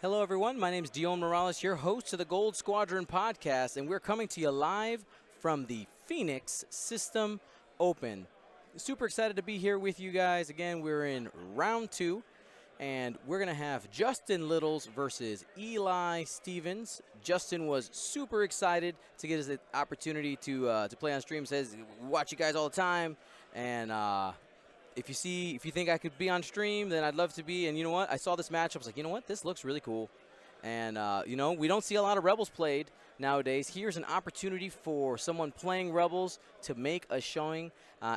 Hello, everyone. My name is Dion Morales, your host of the Gold Squadron podcast, and we're coming to you live from the Phoenix System Open. Super excited to be here with you guys. Again, we're in round 2, and we're going to have Justin Littles versus Eli Stevens. Justin was super excited to get his opportunity to play on stream. Says, watch you guys all the time, and if you think I could be on stream, then I'd love to be. And you know what? I saw this matchup. I was like, you know what? This looks really cool. And, we don't see a lot of Rebels played nowadays. Here's an opportunity for someone playing Rebels to make a showing,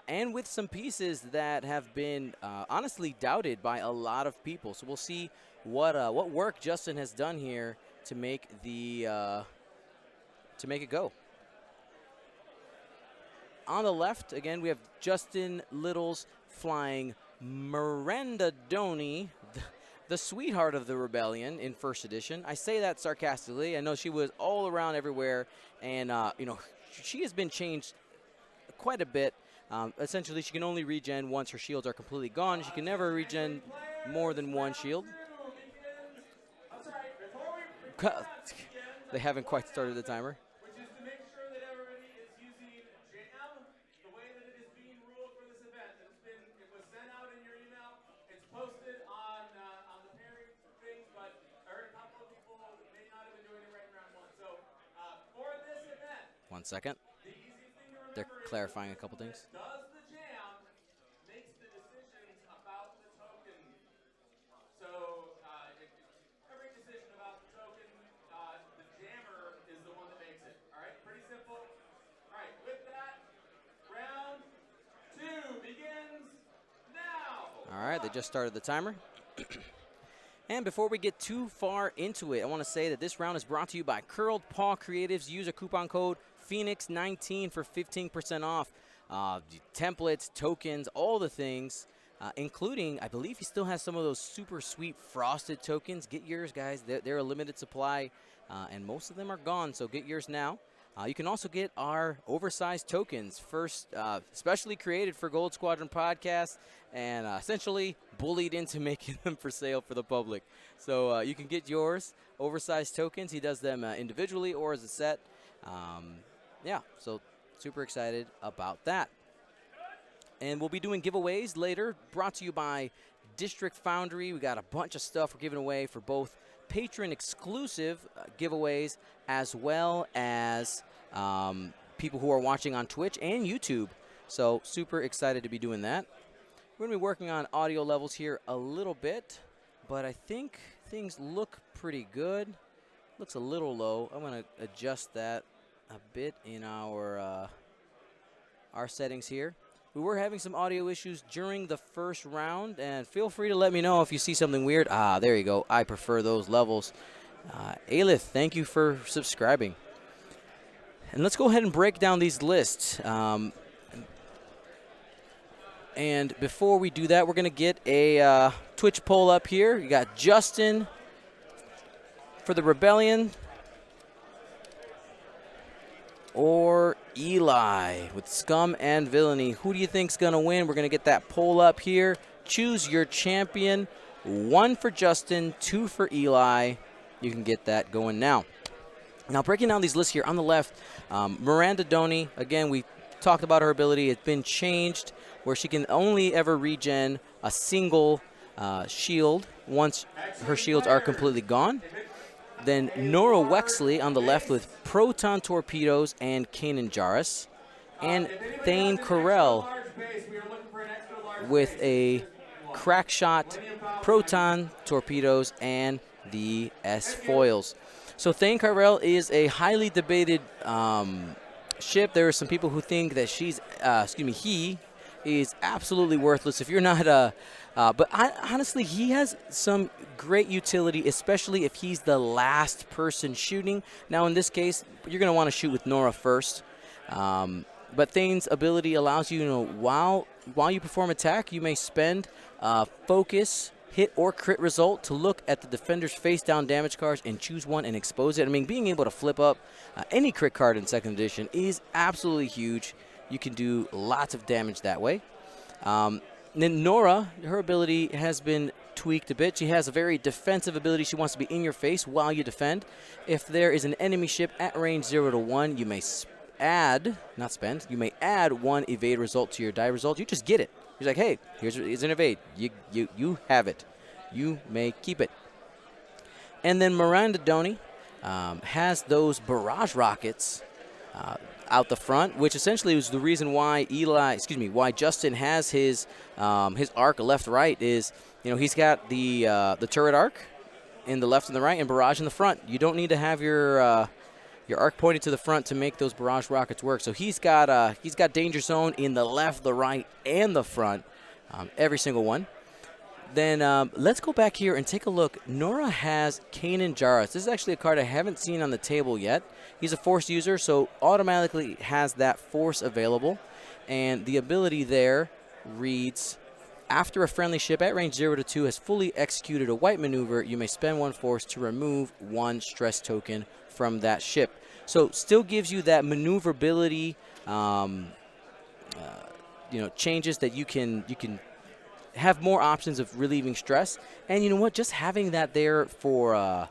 and with some pieces that have been honestly doubted by a lot of people. So we'll see what work Justin has done here to make it go. On the left, again, we have Justin Littles flying Miranda Doney, the sweetheart of the rebellion in first edition. I say that sarcastically. I know she was all around everywhere, and she has been changed quite a bit. Essentially, she can only regen once her shields are completely gone. She can never regen more than one shield. They haven't quite started the timer. One second. They're clarifying a couple things. Does the jam makes the decisions about the token? So every decision about the token, the jammer is the one that makes it. All right, pretty simple. All right, with that, round 2 begins now. All right, they just started the timer. And before we get too far into it, I want to say that this round is brought to you by Curled Paw Creatives. Use a coupon code Phoenix19 for 15% off. Templates, tokens, all the things, including, I believe he still has some of those super sweet frosted tokens. Get yours, guys. They're a limited supply, and most of them are gone, so get yours now. You can also get our oversized tokens, first specially created for Gold Squadron Podcast, and essentially bullied into making them for sale for the public. So you can get yours, oversized tokens. He does them individually or as a set. So super excited about that. And we'll be doing giveaways later, brought to you by District Foundry. We got a bunch of stuff we're giving away for both patron exclusive giveaways as well as people who are watching on Twitch and YouTube. So super excited to be doing that. We're going to be working on audio levels here a little bit, but I think things look pretty good. Looks a little low. I'm going to adjust that a bit in our settings here. We were having some audio issues during the first round, and feel free to let me know if you see something weird. There you go. I prefer those levels. Alith, thank you for subscribing. And let's go ahead and break down these lists. And before we do that, we're going to get a Twitch poll up here. You got Justin for the Rebellion, or Eli with Scum and Villainy. Who do you think's going to win? We're going to get that poll up here. Choose your champion. 1 for Justin, 2 for Eli. You can get that going now. Now, breaking down these lists here on the left, Miranda Doney, again, we talked about her ability. It's been changed where she can only ever regen a single shield once her shields are completely gone. Then Nora Wexley on the left with Proton Torpedoes and Kanan Jarrus. And Thane Carell with a Crackshot, Proton Torpedoes, and the S-Foils. So Thane Carell is a highly debated ship. There are some people who think that he is absolutely worthless. If you're not but honestly, he has some great utility, especially if he's the last person shooting. Now, in this case, you're going to want to shoot with Nora first. But Thane's ability allows you, while you perform attack, you may spend focus, hit, or crit result to look at the defender's face-down damage cards and choose one and expose it. I mean, being able to flip up any crit card in 2nd edition is absolutely huge. You can do lots of damage that way. Then Nora, her ability has been tweaked a bit. She has a very defensive ability. She wants to be in your face while you defend. If there is an enemy ship at range 0 to 1, you may you may add 1 evade result to your die result. You just get it. He's like, hey, here's an evade. You have it. You may keep it. And then Miranda Doney has those barrage rockets out the front, which essentially was the reason why why Justin has his arc left-right is, he's got the turret arc in the left and the right and barrage in the front. You don't need to have your arc pointed to the front to make those barrage rockets work. So he's got danger zone in the left, the right, and the front, every single one. Then let's go back here and take a look. Nora has Kanan Jarrus. This is actually a card I haven't seen on the table yet. He's a force user, so automatically has that force available. And the ability there reads, after a friendly ship at range 0 to 2 has fully executed a white maneuver, you may spend 1 force to remove 1 stress token from that ship. So still gives you that maneuverability, changes that you can have more options of relieving stress. And you know what? Just having that there for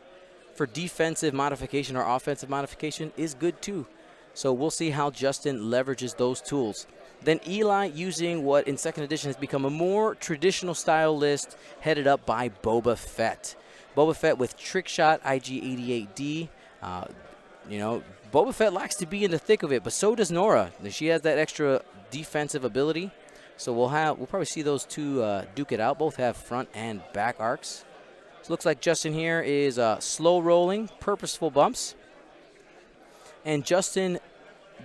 defensive modification or offensive modification is good too. So we'll see how Justin leverages those tools. Then Eli using what in 2nd edition has become a more traditional style list headed up by Boba Fett. Boba Fett with Trick Shot, IG-88D. Boba Fett likes to be in the thick of it, but so does Nora. She has that extra defensive ability. So we'll probably see those two duke it out. Both have front and back arcs. So it looks like Justin here is slow rolling, purposeful bumps. And Justin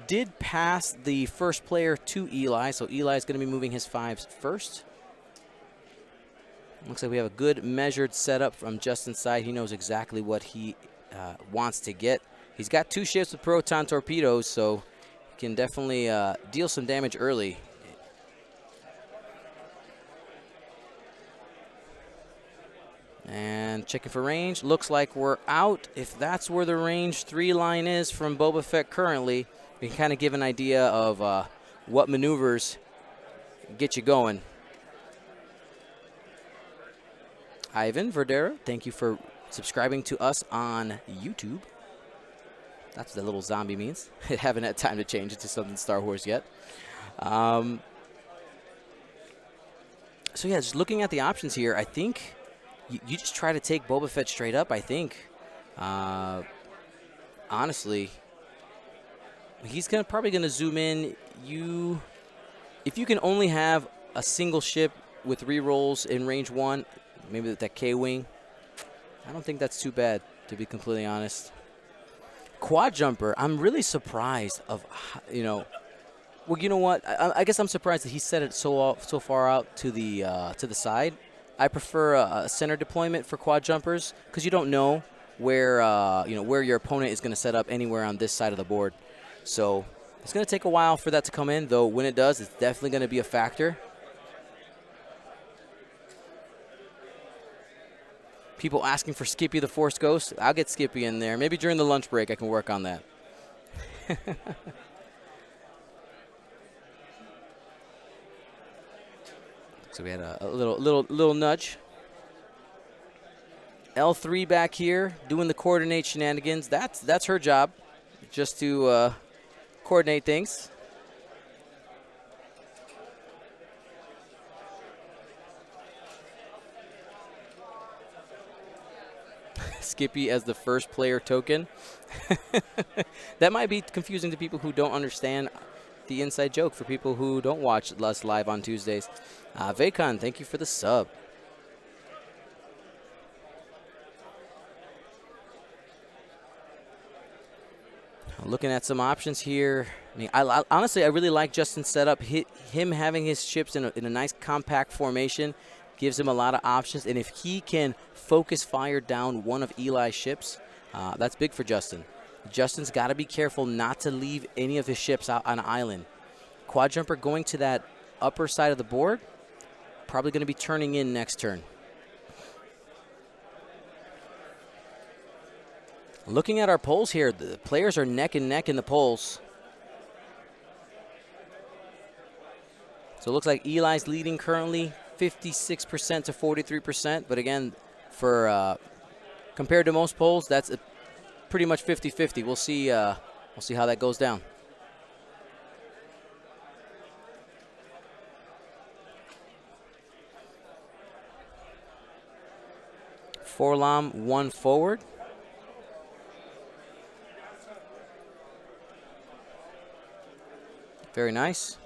did pass the first player to Eli, so Eli is going to be moving his 5s first. Looks like we have a good measured setup from Justin's side. He knows exactly what he wants to get. He's got 2 ships with proton torpedoes, so he can definitely deal some damage early. And checking for range. Looks like we're out. If that's where the range 3 line is from Boba Fett currently, we can kind of give an idea of what maneuvers get you going. Ivan Verdera, thank you for subscribing to us on YouTube. That's what the little zombie means. I haven't had time to change it to something Star Wars yet. So yeah, just looking at the options here, I think you just try to take Boba Fett straight up, I think. Honestly, he's probably going to zoom in. If you can only have a single ship with rerolls in range 1, maybe that K-Wing, I don't think that's too bad, to be completely honest. Quad Jumper, I'm really surprised of, well, you know what? I guess I'm surprised that he set it so far out to the side. I prefer a center deployment for quad jumpers because you don't know where where your opponent is going to set up anywhere on this side of the board. So it's going to take a while for that to come in, though. When it does, it's definitely going to be a factor. People asking for Skippy the Force Ghost. I'll get Skippy in there. Maybe during the lunch break I can work on that. So we had a little nudge. L3 back here doing the coordinate shenanigans. That's her job, just to coordinate things. Skippy as the first player token. That might be confusing to people who don't understand the inside joke, for people who don't watch us live on Tuesdays. Vacon, thank you for the sub. Looking at some options here. I mean, honestly, I really like Justin's setup. Him having his ships in a nice compact formation gives him a lot of options. And if he can focus fire down one of Eli's ships, that's big for Justin. Justin's got to be careful not to leave any of his ships out on an island. Quad Jumper going to that upper side of the board, probably going to be turning in next turn. Looking at our polls here, the players are neck and neck in the polls. So it looks like Eli's leading currently 56% to 43%. But again, for compared to most polls, that's pretty much 50-50. We'll see how that goes down. Forlam 1 forward. Very nice.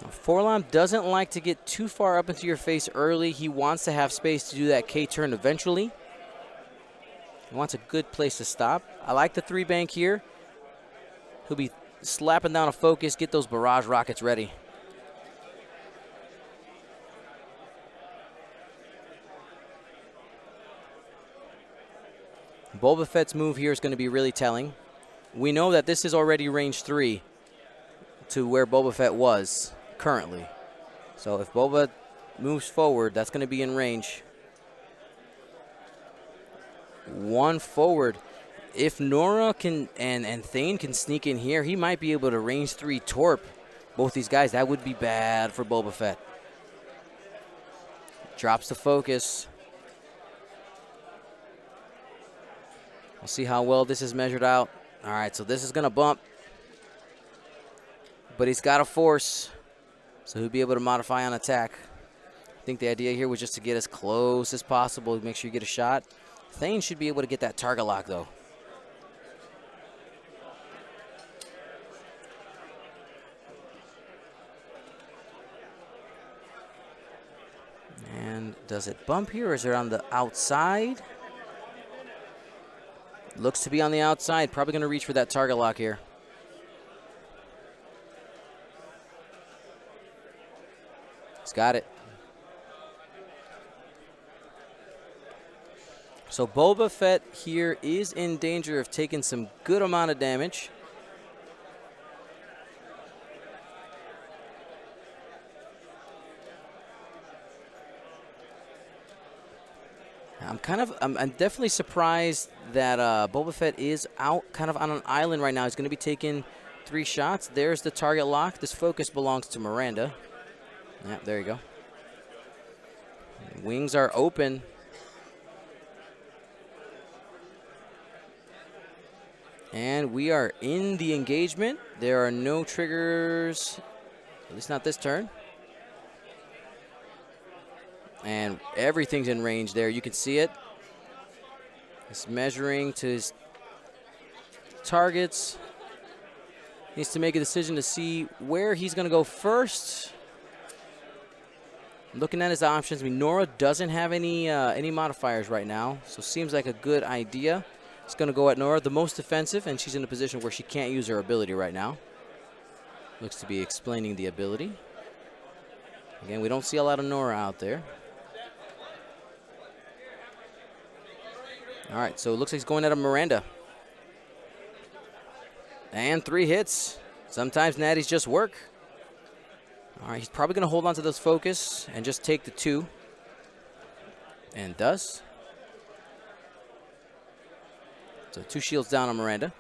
Now, Forlam doesn't like to get too far up into your face early. He wants to have space to do that K-turn eventually. He wants a good place to stop. I like the 3-bank here. He'll be slapping down a focus, get those barrage rockets ready. Boba Fett's move here is going to be really telling. We know that this is already range 3 to where Boba Fett was currently. So if Boba moves forward, that's going to be in range. 1 forward. If Nora can and Thane can sneak in here, he might be able to range 3 torp both these guys. That would be bad for Boba Fett. Drops the focus. We'll see how well this is measured out. All right, so this is going to bump. But he's got a force, so he'll be able to modify on attack. I think the idea here was just to get as close as possible, make sure you get a shot. Thane should be able to get that target lock, though. And does it bump here, or is it on the outside? Looks to be on the outside. Probably going to reach for that target lock here. He's got it. So Boba Fett here is in danger of taking some good amount of damage. I'm definitely surprised that Boba Fett is out kind of on an island right now. He's going to be taking 3 shots. There's the target lock. This focus belongs to Miranda. Yeah, there you go. Wings are open. And we are in the engagement. There are no triggers, at least not this turn. And everything's in range there. You can see it. He's measuring to his targets. Needs to make a decision to see where he's going to go first. Looking at his options, I mean, Nora doesn't have any modifiers right now, so seems like a good idea. He's going to go at Nora, the most defensive, and she's in a position where she can't use her ability right now. Looks to be explaining the ability. Again, we don't see a lot of Nora out there. All right, so it looks like he's going at a Miranda. And 3 hits. Sometimes natties just work. All right, he's probably going to hold on to this focus and just take the 2. And does. So 2 shields down on Miranda.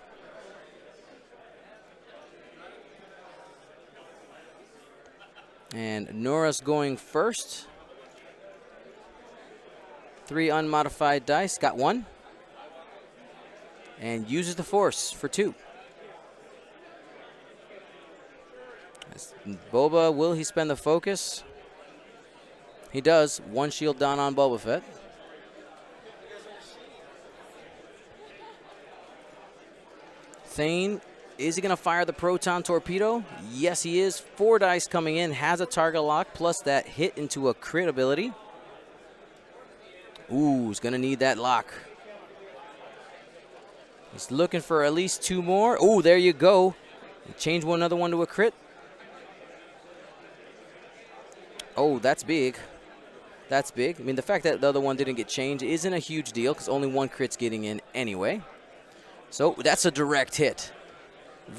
And Nora's going first. 3 unmodified dice. Got 1. And uses the force for 2. Boba, will he spend the focus? He does. 1 shield down on Boba Fett. Thane, is he going to fire the proton torpedo? Yes, he is. 4 dice coming in. Has a target lock, plus that hit into a crit ability. Ooh, he's going to need that lock. He's looking for at least 2 more. Ooh, there you go. Change another one to a crit. Oh, that's big. That's big. I mean, the fact that the other one didn't get changed isn't a huge deal because only 1 crit's getting in anyway. So that's a direct hit.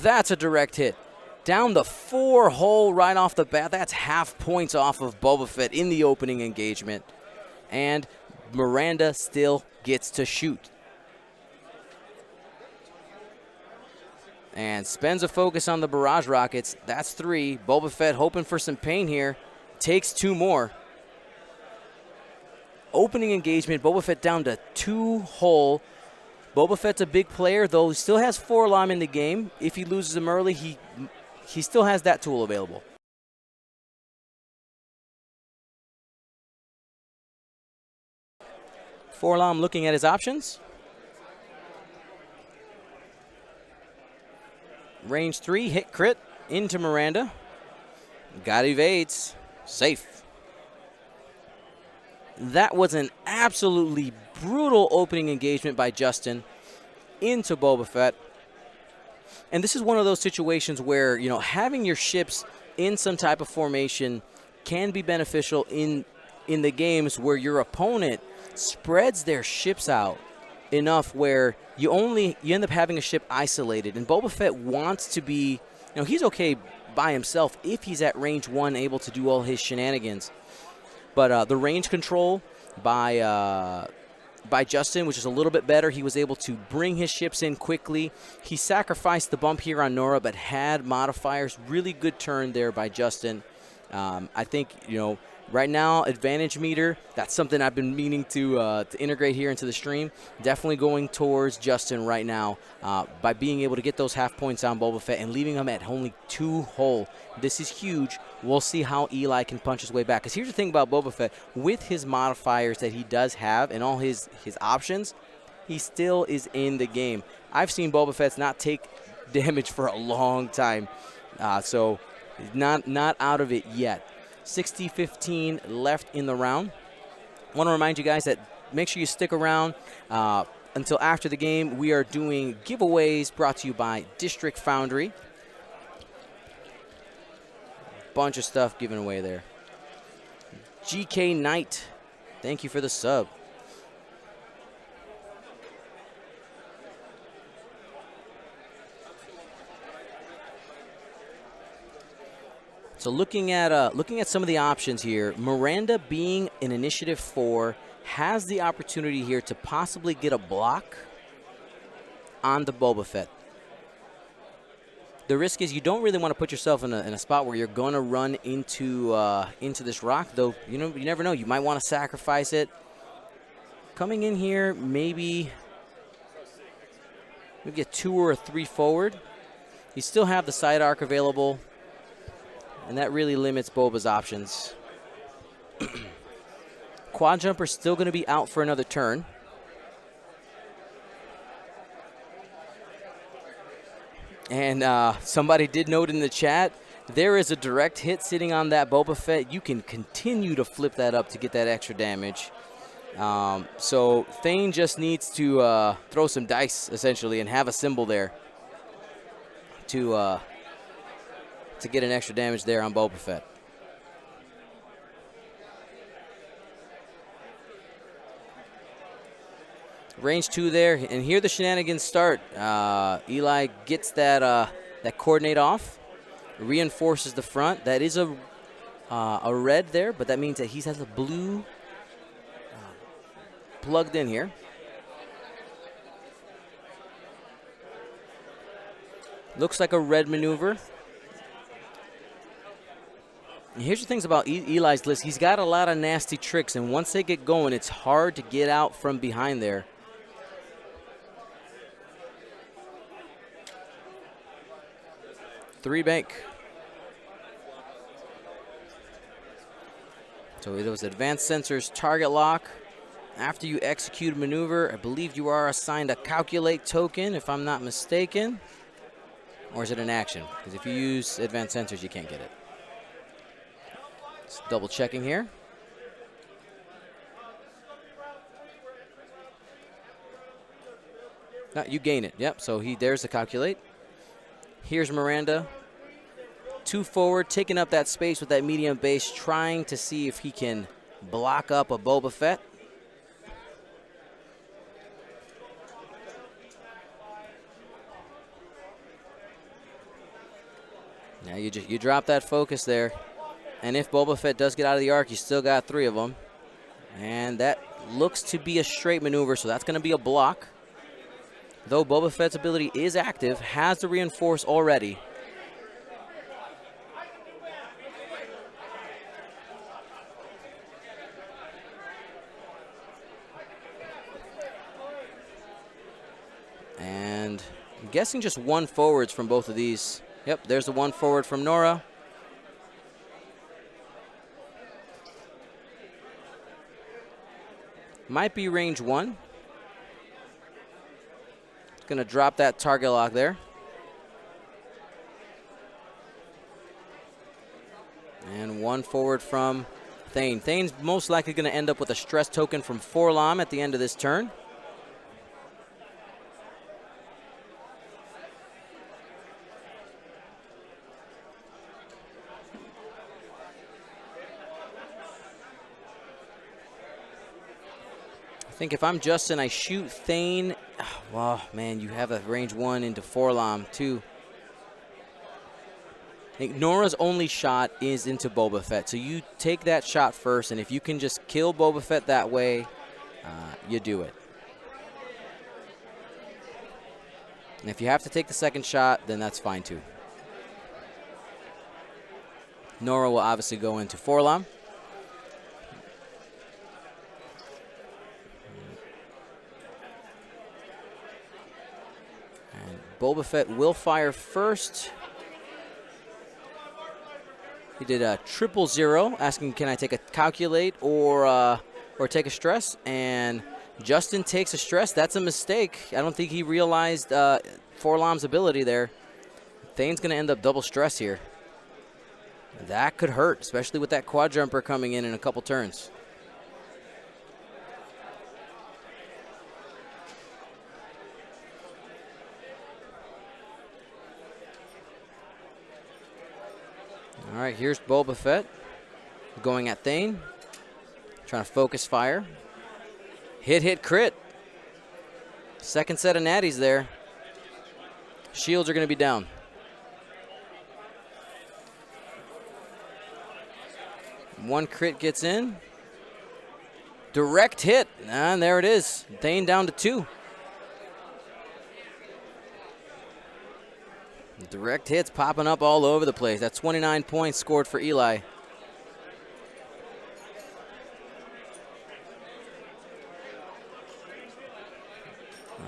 That's a direct hit. Down the 4 hole right off the bat. That's half points off of Boba Fett in the opening engagement. And Miranda still gets to shoot. And spends a focus on the barrage rockets. That's 3. Boba Fett hoping for some pain here. Takes 2 more. Opening engagement, Boba Fett down to 2 hull. Boba Fett's a big player, though he still has 4 alarm in the game. If he loses him early, he still has that tool available. Forlam looking at his options. Range 3, hit crit into Miranda. Got evades. Safe. That was an absolutely brutal opening engagement by Justin into Boba Fett. And this is one of those situations where, you know, having your ships in some type of formation can be beneficial in the games where your opponent spreads their ships out enough where you end up having a ship isolated. And Boba Fett wants to be, you know, he's okay by himself if he's at range 1 able to do all his shenanigans. But the range control by Justin, which is a little bit better, he was able to bring his ships in quickly. He sacrificed the bump here on Nora, but had modifiers. Really good turn there by Justin. I think, you know, right now, advantage meter, that's something I've been meaning to integrate here into the stream. Definitely going towards Justin right now by being able to get those half points on Boba Fett and leaving him at only 2 hull. This is huge. We'll see how Eli can punch his way back. Because here's the thing about Boba Fett. With his modifiers that he does have and all his options, he still is in the game. I've seen Boba Fett not take damage for a long time. So not out of it yet. 60-15 left in the round. I want to remind you guys that make sure you stick around until after the game. We are doing giveaways brought to you by District Foundry. Bunch of stuff given away there. GK Knight, thank you for the sub. So looking at some of the options here, Miranda being an initiative 4 has the opportunity here to possibly get a block on the Boba Fett. The risk is you don't really want to put yourself in a spot where you're going to run into this rock, though. You know, you never know. You might want to sacrifice it. Coming in here, maybe a 2 or a 3 forward. You still have the side arc available, and that really limits Boba's options. Quad Jumper's still going to be out for another turn. And somebody did note in the chat, there is a direct hit sitting on that Boba Fett. You can continue to flip that up to get that extra damage. So Thane just needs to throw some dice, essentially, and have a symbol there to get an extra damage there on Boba Fett. Range 2 there, and here the shenanigans start. Eli gets that coordinate off, reinforces the front. That is a red there, but that means that he has a blue plugged in here. Looks like a red maneuver. And here's the things about Eli's list. He's got a lot of nasty tricks, and once they get going, it's hard to get out from behind there. Three bank. So it was advanced sensors target lock. After you execute a maneuver, I believe you are assigned a calculate token, if I'm not mistaken. Or is it an action? Because if you use advanced sensors, you can't get it. Just double checking here. No, you gain it. Yep, so there's the calculate. Here's Miranda. 2 forward, taking up that space with that medium base, trying to see if he can block up a Boba Fett. Now you drop that focus there. And if Boba Fett does get out of the arc, you still got 3 of them. And that looks to be a straight maneuver, so that's going to be a block. though Boba Fett's ability is active, has the reinforce already. And I'm guessing just one forwards from both of these. Yep, there's the one forward from Nora. Might be range 1. Going to drop that target lock there. And one forward from Thane. Thane's most likely going to end up with a stress token from Forlom at the end of this turn. I think if I'm Justin, I shoot Thane. Well, man, you have a range 1 into Forlom, too. I think Nora's only shot is into Boba Fett, so you take that shot first, and if you can just kill Boba Fett that way, you do it. And if you have to take the second shot, then that's fine, too. Nora will obviously go into Forlom. Boba Fett will fire first. He did a 000, asking can I take a calculate or take a stress, and Justin takes a stress. That's a mistake. I don't think he realized Forlom's ability there. Thane's going to end up double stress here. That could hurt, especially with that quad jumper coming in a couple turns. All right, here's Boba Fett going at Thane, trying to focus fire. Hit, crit. Second set of natties there. Shields are going to be down. One crit gets in. Direct hit, and there it is. Thane down to 2. Direct hits popping up all over the place. That's 29 points scored for Eli.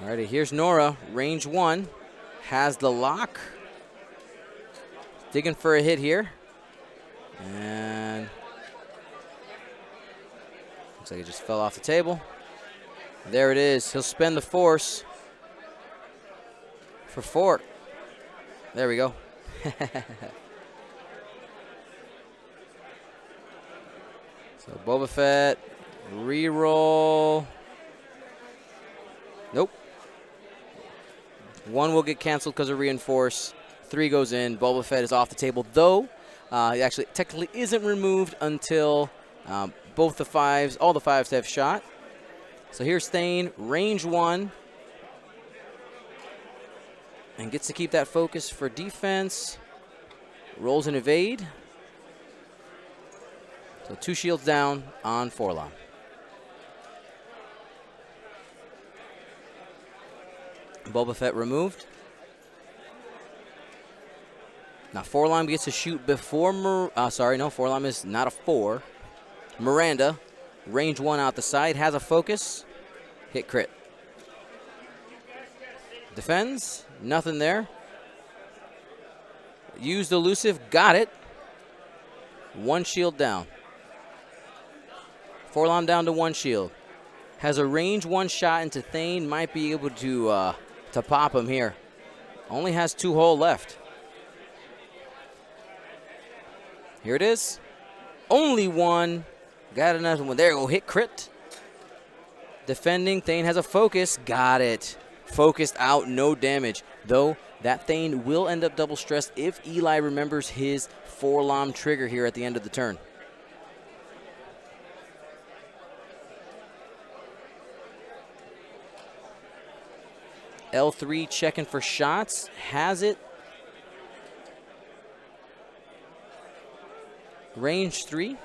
Alrighty, here's Nora, range 1. Has the lock. Digging for a hit here. And looks like it just fell off the table. There it is. He'll spend the force for 4. There we go. So Boba Fett, reroll. Nope. 1 will get canceled because of reinforce. 3 goes in. Boba Fett is off the table, though he actually technically isn't removed until both the 5s, all the 5s have shot. So here's Thane, range 1. And gets to keep that focus for defense. Rolls an evade. So 2 shields down on Forlom. Boba Fett removed. Now Forlom gets to shoot before, Forlom is not a 4. Miranda, range 1 out the side, has a focus. Hit crit. Defends, nothing there. Used elusive, got it. 1 shield down. Forlom down to 1 shield. Has a range 1 shot into Thane, might be able to pop him here. Only has 2 hull left. Here it is. Only 1. Got another one. There you go. Hit crit. Defending. Thane has a focus. Got it. Focused out. No damage. Though that Thane will end up double stressed if Eli remembers his Forlom trigger here at the end of the turn. L3 checking for shots. Has it. Range 3.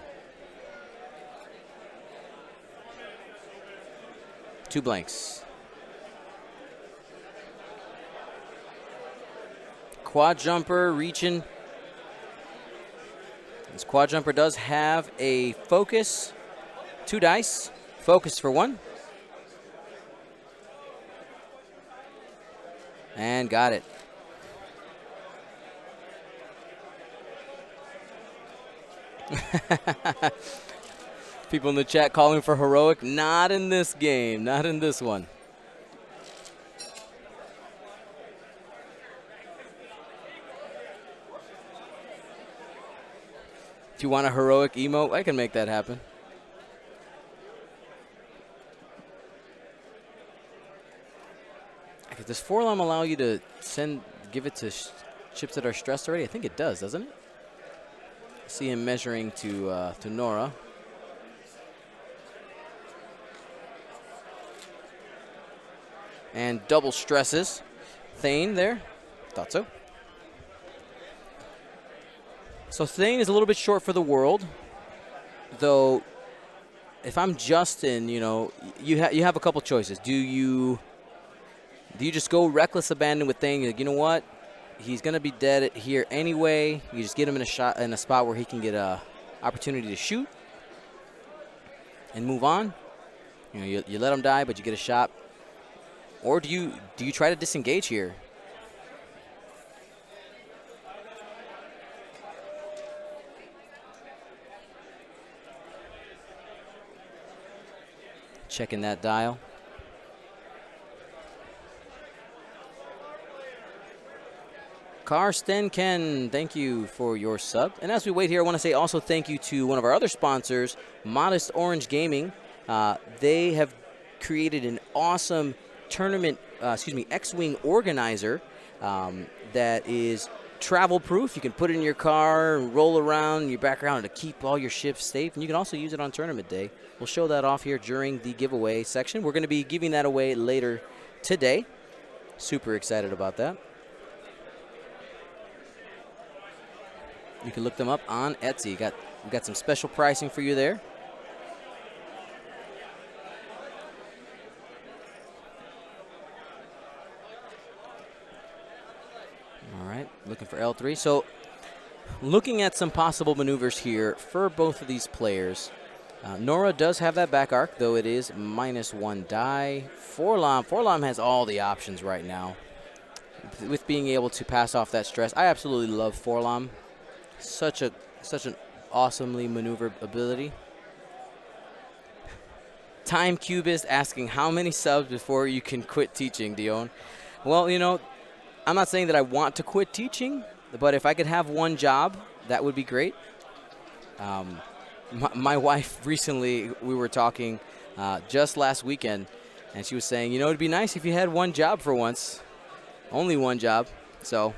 2 blanks. Quad Jumper reaching. This Quad Jumper does have a focus, 2 dice, focus for 1. And got it. People in the chat calling for heroic. Not in this game. Not in this one. If you want a heroic emote, I can make that happen. Does Forlom allow you to give it to ships that are stressed already? I think it does, doesn't it? See him measuring to Nora. And double stresses. Thane there. Thought so. So Thane is a little bit short for the world. Though, if I'm Justin, you know, you have a couple choices. Do you just go reckless abandon with Thane? Like, you know what? He's going to be dead here anyway. You just get him in a spot where he can get a opportunity to shoot and move on. You know, you let him die, but you get a shot. Or do you try to disengage here? Checking that dial. Karsten Ken, thank you for your sub. And as we wait here, I want to say also thank you to one of our other sponsors, Modest Orange Gaming. They have created an awesome tournament, X-Wing organizer that is travel-proof. You can put it in your car and roll around in your background to keep all your ships safe. And you can also use it on tournament day. We'll show that off here during the giveaway section. We're going to be giving that away later today. Super excited about that. You can look them up on Etsy. We got some special pricing for you there. All right, looking for L3. So looking at some possible maneuvers here for both of these players. Nora does have that back arc, though it is -1 die. Forlom has all the options right now with being able to pass off that stress. I absolutely love Forlom. Such an awesomely maneuver ability. Time Cubist asking how many subs before you can quit teaching, Dion. Well, you know, I'm not saying that I want to quit teaching, but if I could have one job, that would be great. My wife recently, we were talking just last weekend, and she was saying, you know, it'd be nice if you had one job for once. Only one job. So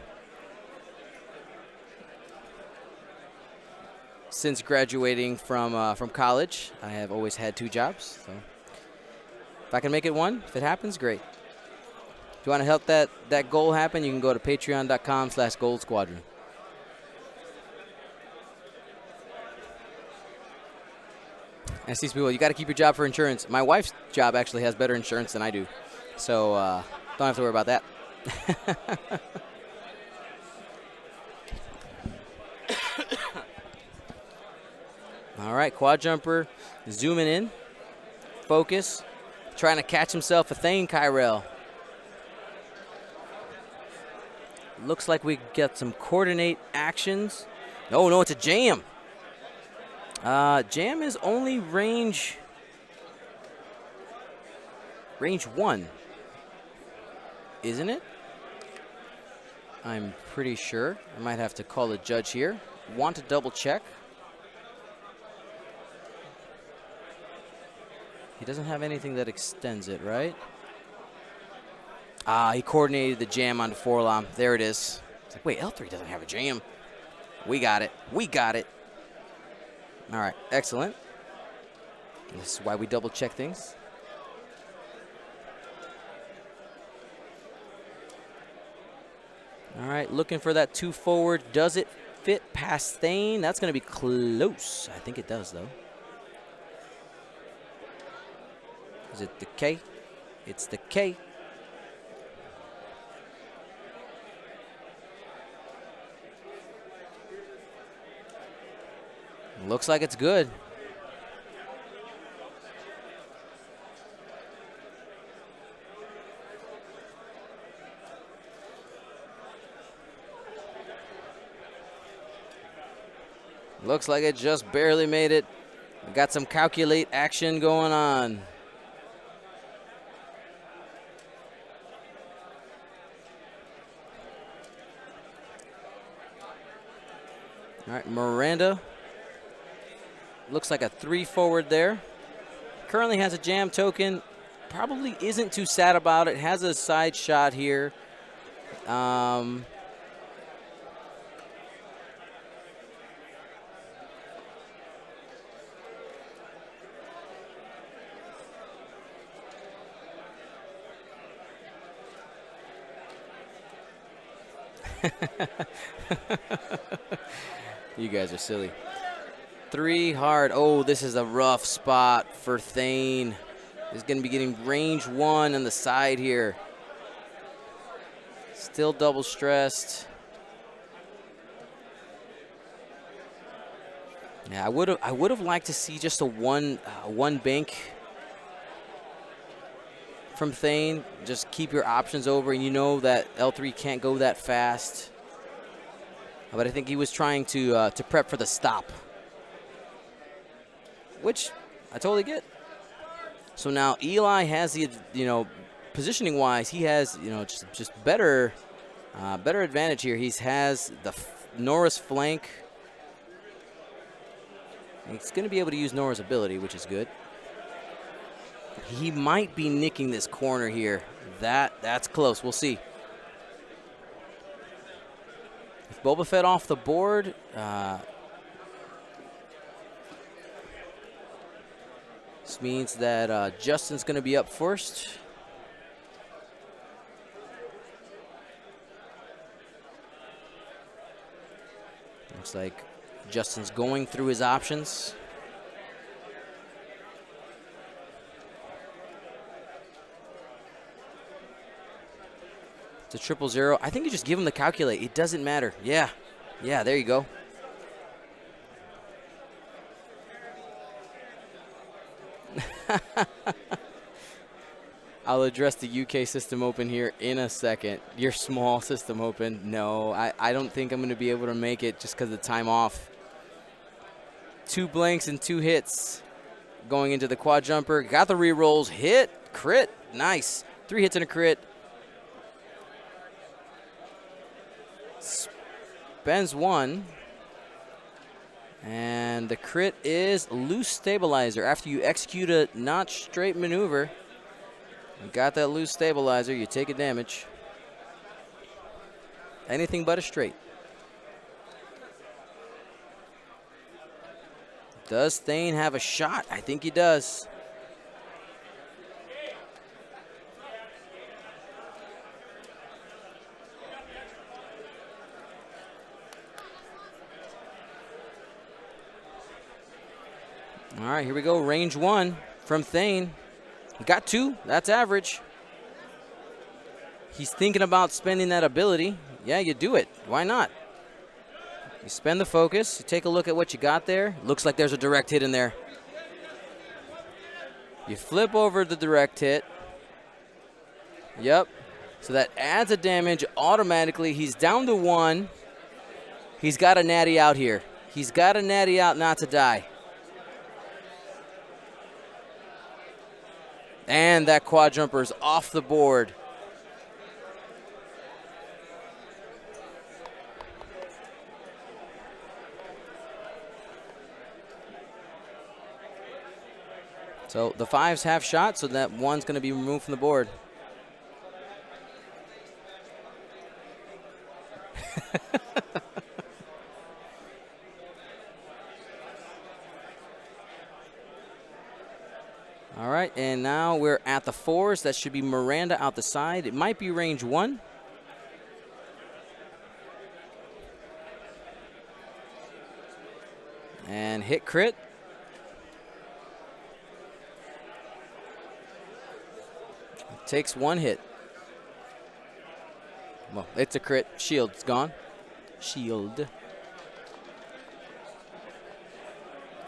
since graduating from college, I have always had 2 jobs. So if I can make it one, if it happens, great. If you want to help that goal happen, you can go to patreon.com/goldsquadron. And these people, you got to keep your job for insurance. My wife's job actually has better insurance than I do. So don't have to worry about that. All right, Quad Jumper zooming in. Focus. Trying to catch himself a Thane Kyrell. Looks like we get some coordinate actions. No, it's a jam. Jam is only range 1, isn't it? I'm pretty sure. I might have to call a judge here. Want to double check. He doesn't have anything that extends it, right? He coordinated the jam onto Forlom. There it is. It's like, wait, L3 doesn't have a jam. We got it. All right, excellent. And this is why we double check things. All right, looking for that 2 forward. Does it fit past Thane? That's going to be close. I think it does, though. Is it the K? It's the K. Looks like it's good. Looks like it just barely made it. We got some calculate action going on. All right, Miranda. Looks like a 3 forward there. Currently has a jam token. Probably isn't too sad about it. Has a side shot here. You guys are silly. 3 hard. Oh, this is a rough spot for Thane. He's going to be getting range 1 on the side here. Still double stressed. Yeah, I would have liked to see just a one bank from Thane. Just keep your options over, and you know that L3 can't go that fast. But I think he was trying to prep for the stop, which I totally get. So now Eli has the, positioning wise, he has, just better advantage here. He has the Nora's flank. He's going to be able to use Nora's ability, which is good. He might be nicking this corner here. That's close. We'll see. With Boba Fett off the board, this means that Justin's going to be up first. Looks like Justin's going through his options. It's a 000. I think you just give him the calculate. It doesn't matter. Yeah, there you go. I'll address the UK system open here in a second. Your small system open. No, I don't think I'm going to be able to make it just because of the time off. 2 blanks and 2 hits going into the quad jumper. Got the rerolls. Hit. Crit. Nice. 3 hits and a crit. Spends 1. And the crit is loose stabilizer. After you execute a not straight maneuver, you got that loose stabilizer, you take a damage. Anything but a straight. Does Thane have a shot? I think he does. All right, here we go. Range 1 from Thane. Got 2. That's average. He's thinking about spending that ability. Yeah, you do it. Why not? You spend the focus. You take a look at what you got there. Looks like there's a direct hit in there. You flip over the direct hit. Yep. So that adds a damage automatically. He's down to 1. He's got a natty out here. He's got a natty out not to die. And that quad jumper is off the board. So the 5s have shot, so that 1's going to be removed from the board. All right, and now we're at the 4s. That should be Miranda out the side. It might be range 1. And hit crit. Takes 1 hit. Well, it's a crit. Shield's gone. Shield.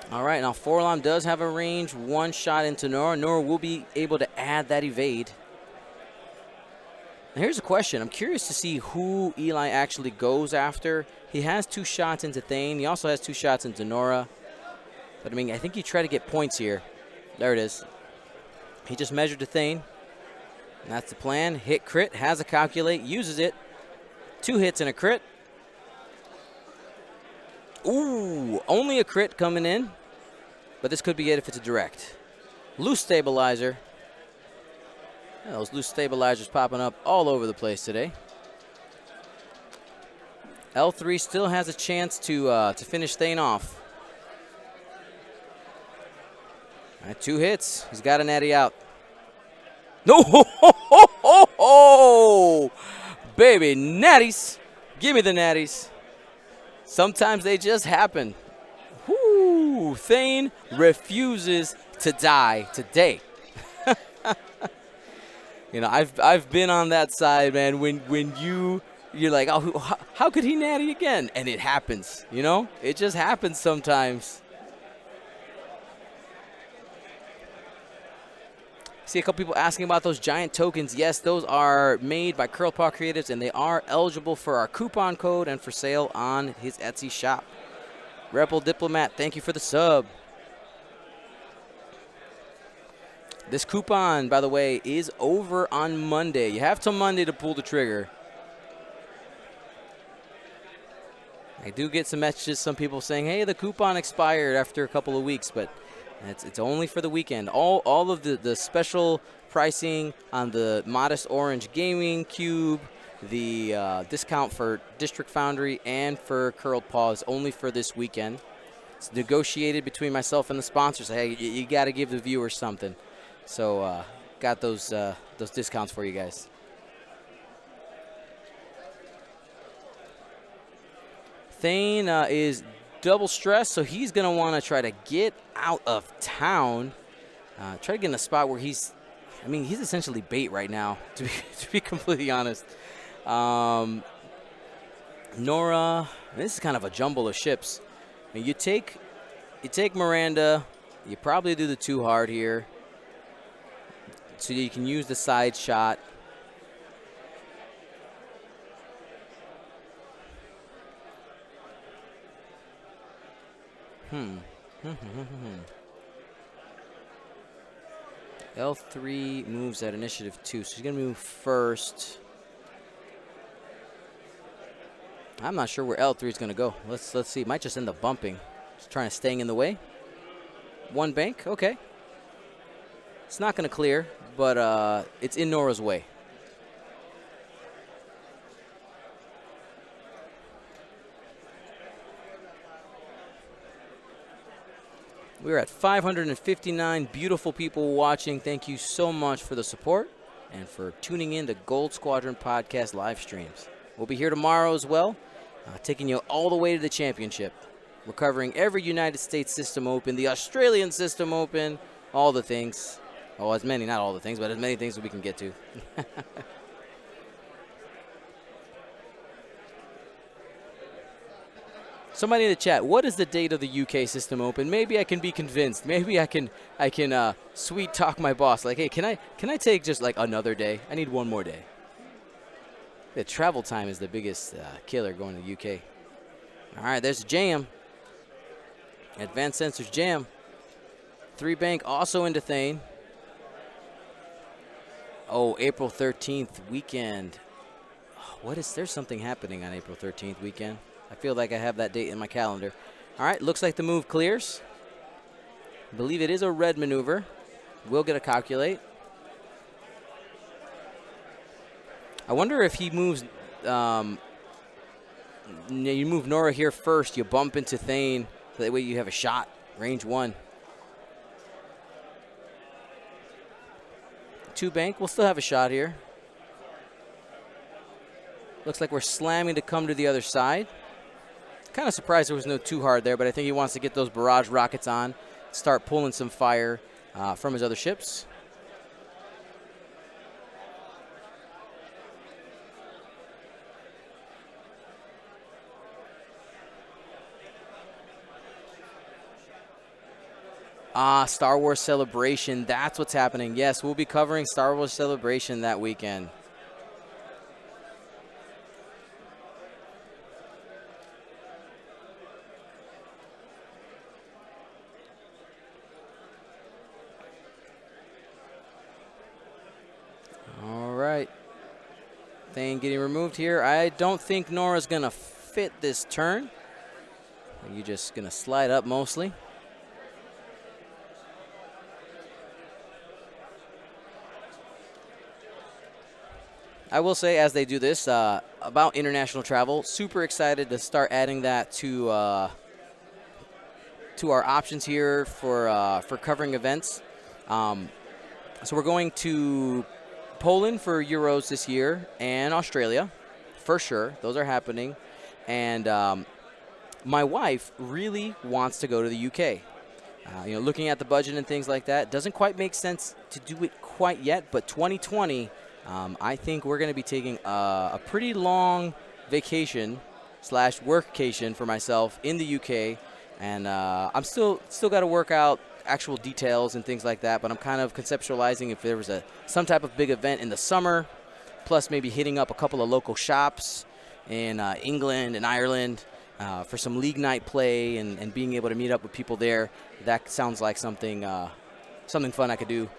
All right, now Forlom does have a range 1 shot into Nora. Nora will be able to add that evade. Now here's a question. I'm curious to see who Eli actually goes after. He has 2 shots into Thane. He also has 2 shots into Nora. But, I mean, I think you try to get points here. There it is. He just measured to Thane. And that's the plan. Hit crit, has a calculate, uses it. 2 hits and a crit. Ooh, only a crit coming in. But this could be it if it's a direct. Loose stabilizer. Yeah, those loose stabilizers popping up all over the place today. L3 still has a chance to finish Thane off. All right, 2 hits. He's got a natty out. No! Ho, ho, ho, ho, ho. Baby, natties. Give me the natties. Sometimes they just happen. Whoo! Thane refuses to die today. You know, I've been on that side, man. When you're like, oh, how could he natty again? And it happens. You know, it just happens sometimes. See a couple people asking about those giant tokens. Yes, those are made by Paw Creatives, and they are eligible for our coupon code and for sale on his Etsy shop. Rebel Diplomat, thank you for the sub. This coupon, by the way, is over on Monday. You have till Monday to pull the trigger. I do get some messages, some people saying, hey, the coupon expired after a couple of weeks, but it's only for the weekend. All of the special pricing on the Modest Orange Gaming Cube, the discount for District Foundry, and for Curled Paw is only for this weekend. It's negotiated between myself and the sponsors. Hey, you got to give the viewers something. So got those discounts for you guys. Thane is double stressed, so he's going to want to try to get out of town. Try to get in a spot where he's essentially bait right now, to be completely honest. Nora, this is kind of a jumble of ships. I mean, you take Miranda, you probably do the 2 hard here, so you can use the side shot. L3 moves at initiative 2, so he's going to move first. I'm not sure where L3 is going to go. Let's see. Might just end up bumping. Just trying to staying in the way. 1 bank, okay. It's not going to clear, but it's in Nora's way. We're at 559 beautiful people watching. Thank you so much for the support and for tuning in to Gold Squadron podcast live streams. We'll be here tomorrow as well, taking you all the way to the championship. We're covering every United States System Open, the Australian System Open, all the things. Oh, as many, not all the things, but as many things as we can get to. Somebody in the chat, what is the date of the UK System Open? Maybe I can be convinced. Maybe I can sweet talk my boss. Like, hey, can I take just like another day? I need 1 more day. The travel time is the biggest killer going to the UK. All right, there's a jam. Advanced Sensors jam. 3 bank also into Thane. Oh, April 13th weekend. There's something happening on April 13th weekend. I feel like I have that date in my calendar. All right, looks like the move clears. I believe it is a red maneuver. We'll get a calculate. I wonder if he moves, you move Nora here first, you bump into Thane, so that way you have a shot, range 1. 2 bank, we'll still have a shot here. Looks like we're slamming to come to the other side. Kind of surprised there was no 2 hard there, but I think he wants to get those barrage rockets on, start pulling some fire from his other ships. Star Wars Celebration. That's what's happening. Yes, we'll be covering Star Wars Celebration that weekend. All right. Thane getting removed here. I don't think Nora's going to fit this turn. You're just going to slide up mostly. I will say, as they do this, about international travel, super excited to start adding that to our options here for covering events. So we're going to Poland for Euros this year and Australia, for sure. Those are happening. And my wife really wants to go to the UK. Looking at the budget and things like that, doesn't quite make sense to do it quite yet, but 2020, I think we're going to be taking a pretty long vacation / workcation for myself in the UK, and I'm still got to work out actual details and things like that, but I'm kind of conceptualizing if there was some type of big event in the summer, plus maybe hitting up a couple of local shops in England and Ireland for some league night play and being able to meet up with people there. That sounds like something fun I could do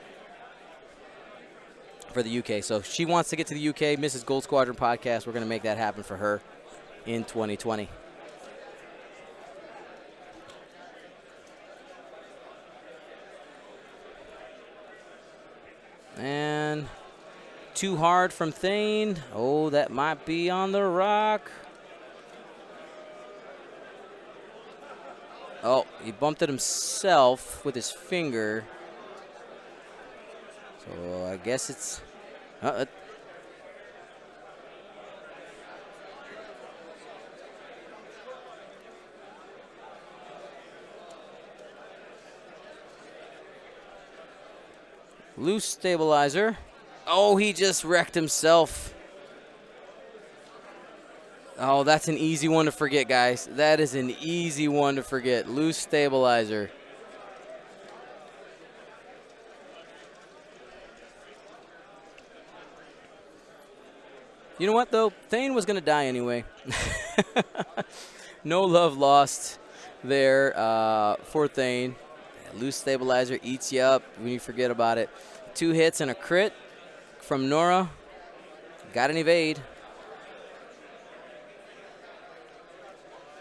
for the UK. So she wants to get to the UK. Mrs. Gold Squadron podcast. We're going to make that happen for her in 2020. And too hard from Thane. Oh, that might be on the rock. Oh, he bumped it himself with his finger. So I guess it's... loose stabilizer. Oh, he just wrecked himself. Oh, that's an easy one to forget, guys. That is an easy one to forget. Loose stabilizer. You know what, though? Thane was going to die anyway. No love lost there for Thane. Loose stabilizer eats you up when you forget about it. 2 hits and a crit from Nora. Got an evade.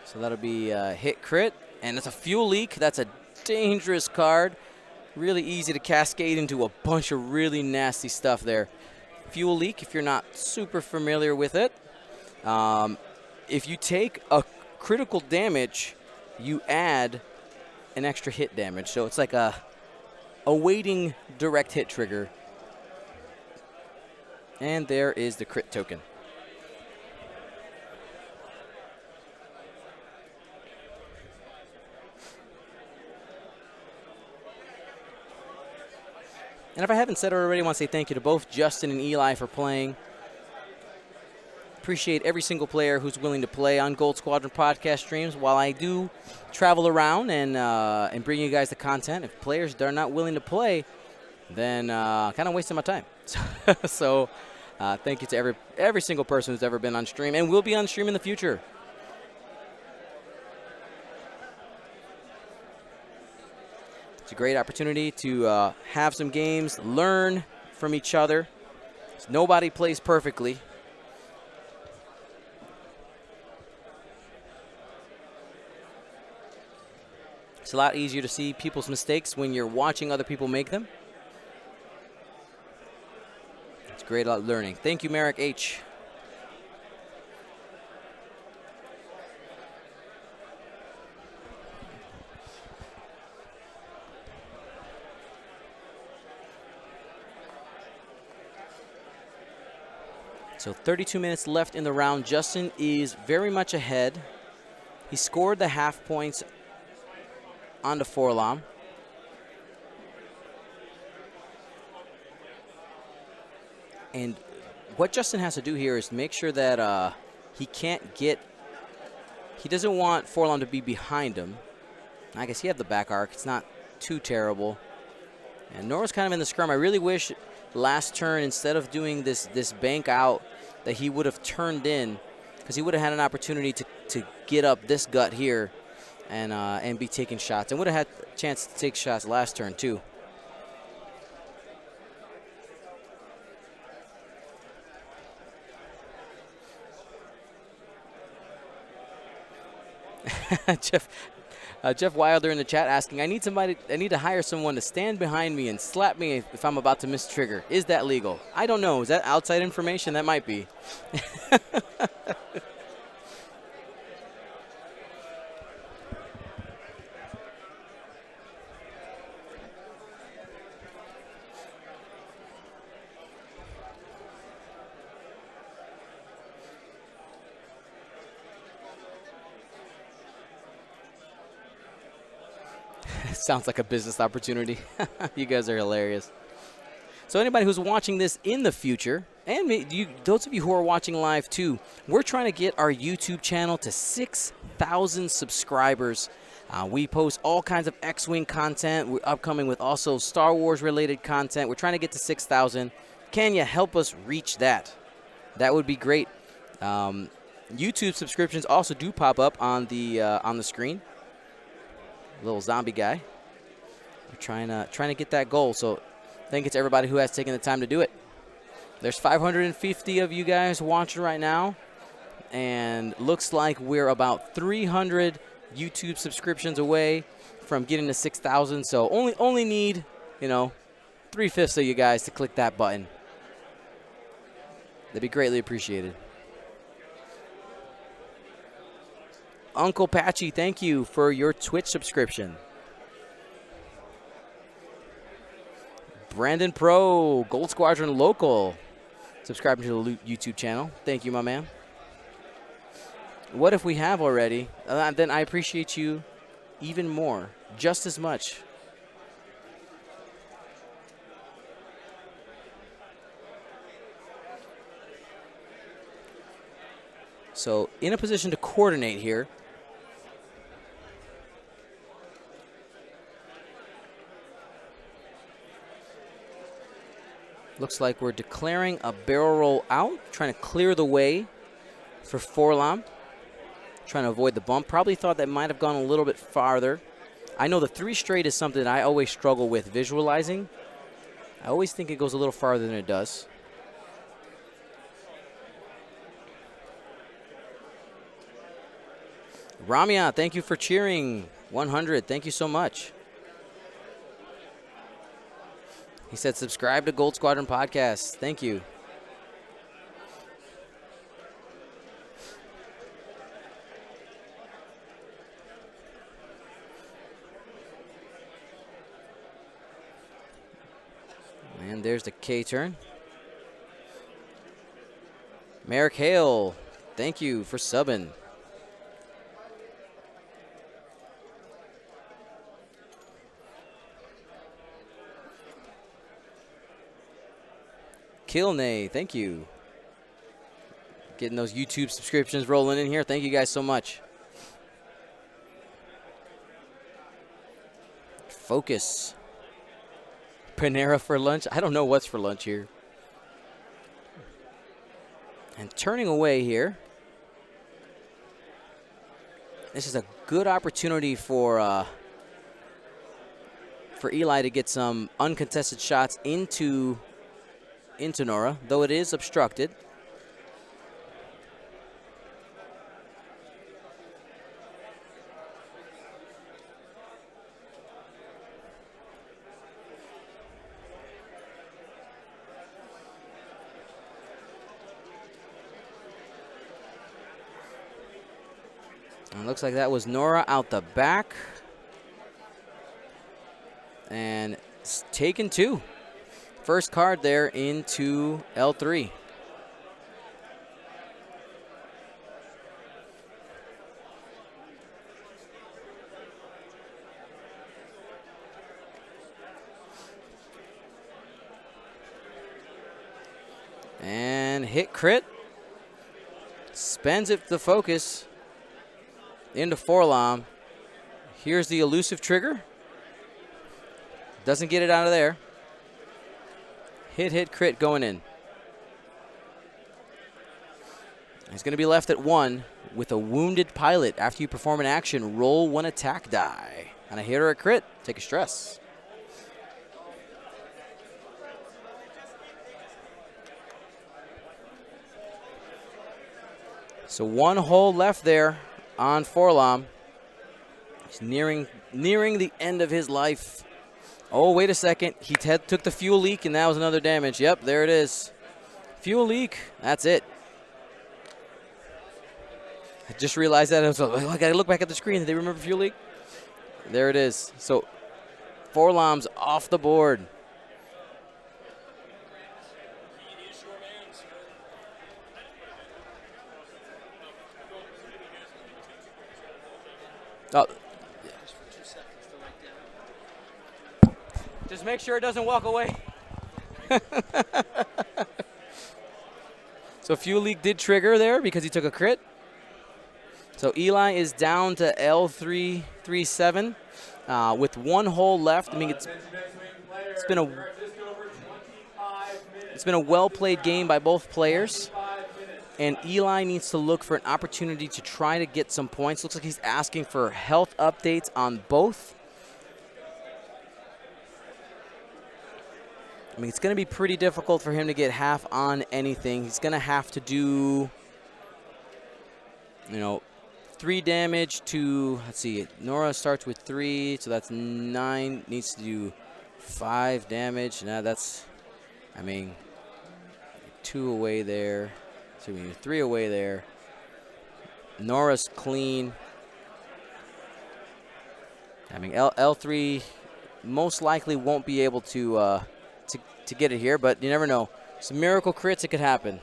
So that'll be a hit crit. And it's a fuel leak. That's a dangerous card. Really easy to cascade into a bunch of really nasty stuff there. Fuel leak, if you're not super familiar with it. If you take a critical damage, you add an extra hit damage. So it's like a waiting direct hit trigger. And there is the crit token. And if I haven't said it already, I want to say thank you to both Justin and Eli for playing. Appreciate every single player who's willing to play on Gold Squadron podcast streams. While I do travel around and bring you guys the content, if players are not willing to play, then kind of wasting my time. So thank you to every single person who's ever been on stream and will be on stream in the future. It's a great opportunity to have some games, learn from each other. Nobody plays perfectly. It's a lot easier to see people's mistakes when you're watching other people make them. It's great learning. Thank you, Merrick H. So 32 minutes left in the round. Justin is very much ahead. He scored the half points on the Forlom. And what Justin has to do here is make sure that he doesn't want Forlom to be behind him. I guess he had the back arc. It's not too terrible. And Nora's kind of in the scrum. I really wish last turn, instead of doing this bank out, that he would have turned in, because he would have had an opportunity to get up this gut here and be taking shots, and would have had a chance to take shots last turn too. Jeff Wilder in the chat asking, I need to hire someone to stand behind me and slap me if I'm about to miss trigger. Is that legal? I don't know. Is that outside information? That might be. Sounds like a business opportunity. You guys are hilarious. So anybody who's watching this in the future, and those of you who are watching live too, we're trying to get our YouTube channel to 6,000 subscribers. We post all kinds of X-Wing content. We're upcoming with also Star Wars related content. We're trying to get to 6,000. Can you help us reach that? That would be great. YouTube subscriptions also do pop up on the screen. Little zombie guy. We're trying to get that goal. So thank you to everybody who has taken the time to do it. There's 550 of you guys watching right now, and looks like we're about 300 YouTube subscriptions away from getting to 6,000. So only need 3/5 of you guys to click that button. That'd be greatly appreciated. Uncle Patchy, thank you for your Twitch subscription. Brandon Pro, Gold Squadron Local, subscribing to the YouTube channel. Thank you, my man. What if we have already? Then I appreciate you even more, just as much. So in a position to coordinate here. Looks like we're declaring a barrel roll out, trying to clear the way for Forlam. Trying to avoid the bump. Probably thought that might have gone a little bit farther. I know the 3 straight is something that I always struggle with visualizing. I always think it goes a little farther than it does. Ramya, thank you for cheering. 100, thank you so much. He said, subscribe to Gold Squadron Podcast. Thank you. And there's the K turn. Merrick Hale, thank you for subbing. Kilnay, thank you. Getting those YouTube subscriptions rolling in here. Thank you guys so much. Focus. Panera for lunch. I don't know what's for lunch here. And turning away here. This is a good opportunity for Eli to get some uncontested shots into Nora, though it is obstructed. And it looks like that was Nora out the back. And it's taken 2. First card there into L3. And hit crit. Spends it to focus into Forlam. Here's the elusive trigger. Doesn't get it out of there. Hit, hit, crit going in. He's going to be left at 1 with a wounded pilot. After you perform an action, roll 1 attack die. On a hit or a crit, take a stress. So 1 hole left there on Forlom. He's nearing the end of his life. Oh, wait a second. He took the fuel leak, and that was another damage. Yep, there it is. Fuel leak. That's it. I just realized that. I was like, I got to look back at the screen. Did they remember fuel leak? There it is. So Forlom's off the board. Oh. Just make sure it doesn't walk away. So fuel leak did trigger there because he took a crit. So Eli is down to L337 with 1 hole left. I mean, it's been a well-played game by both players. And Eli needs to look for an opportunity to try to get some points. Looks like he's asking for health updates on both. I mean, it's going to be pretty difficult for him to get half on anything. He's going to have to do, 3 damage to, let's see, Nora starts with 3, so that's 9. Needs to do 5 damage. Now that's, 2 away there. So we need 3 away there. Nora's clean. L3 most likely won't be able to get it here, but you never know. Some miracle crits, it could happen.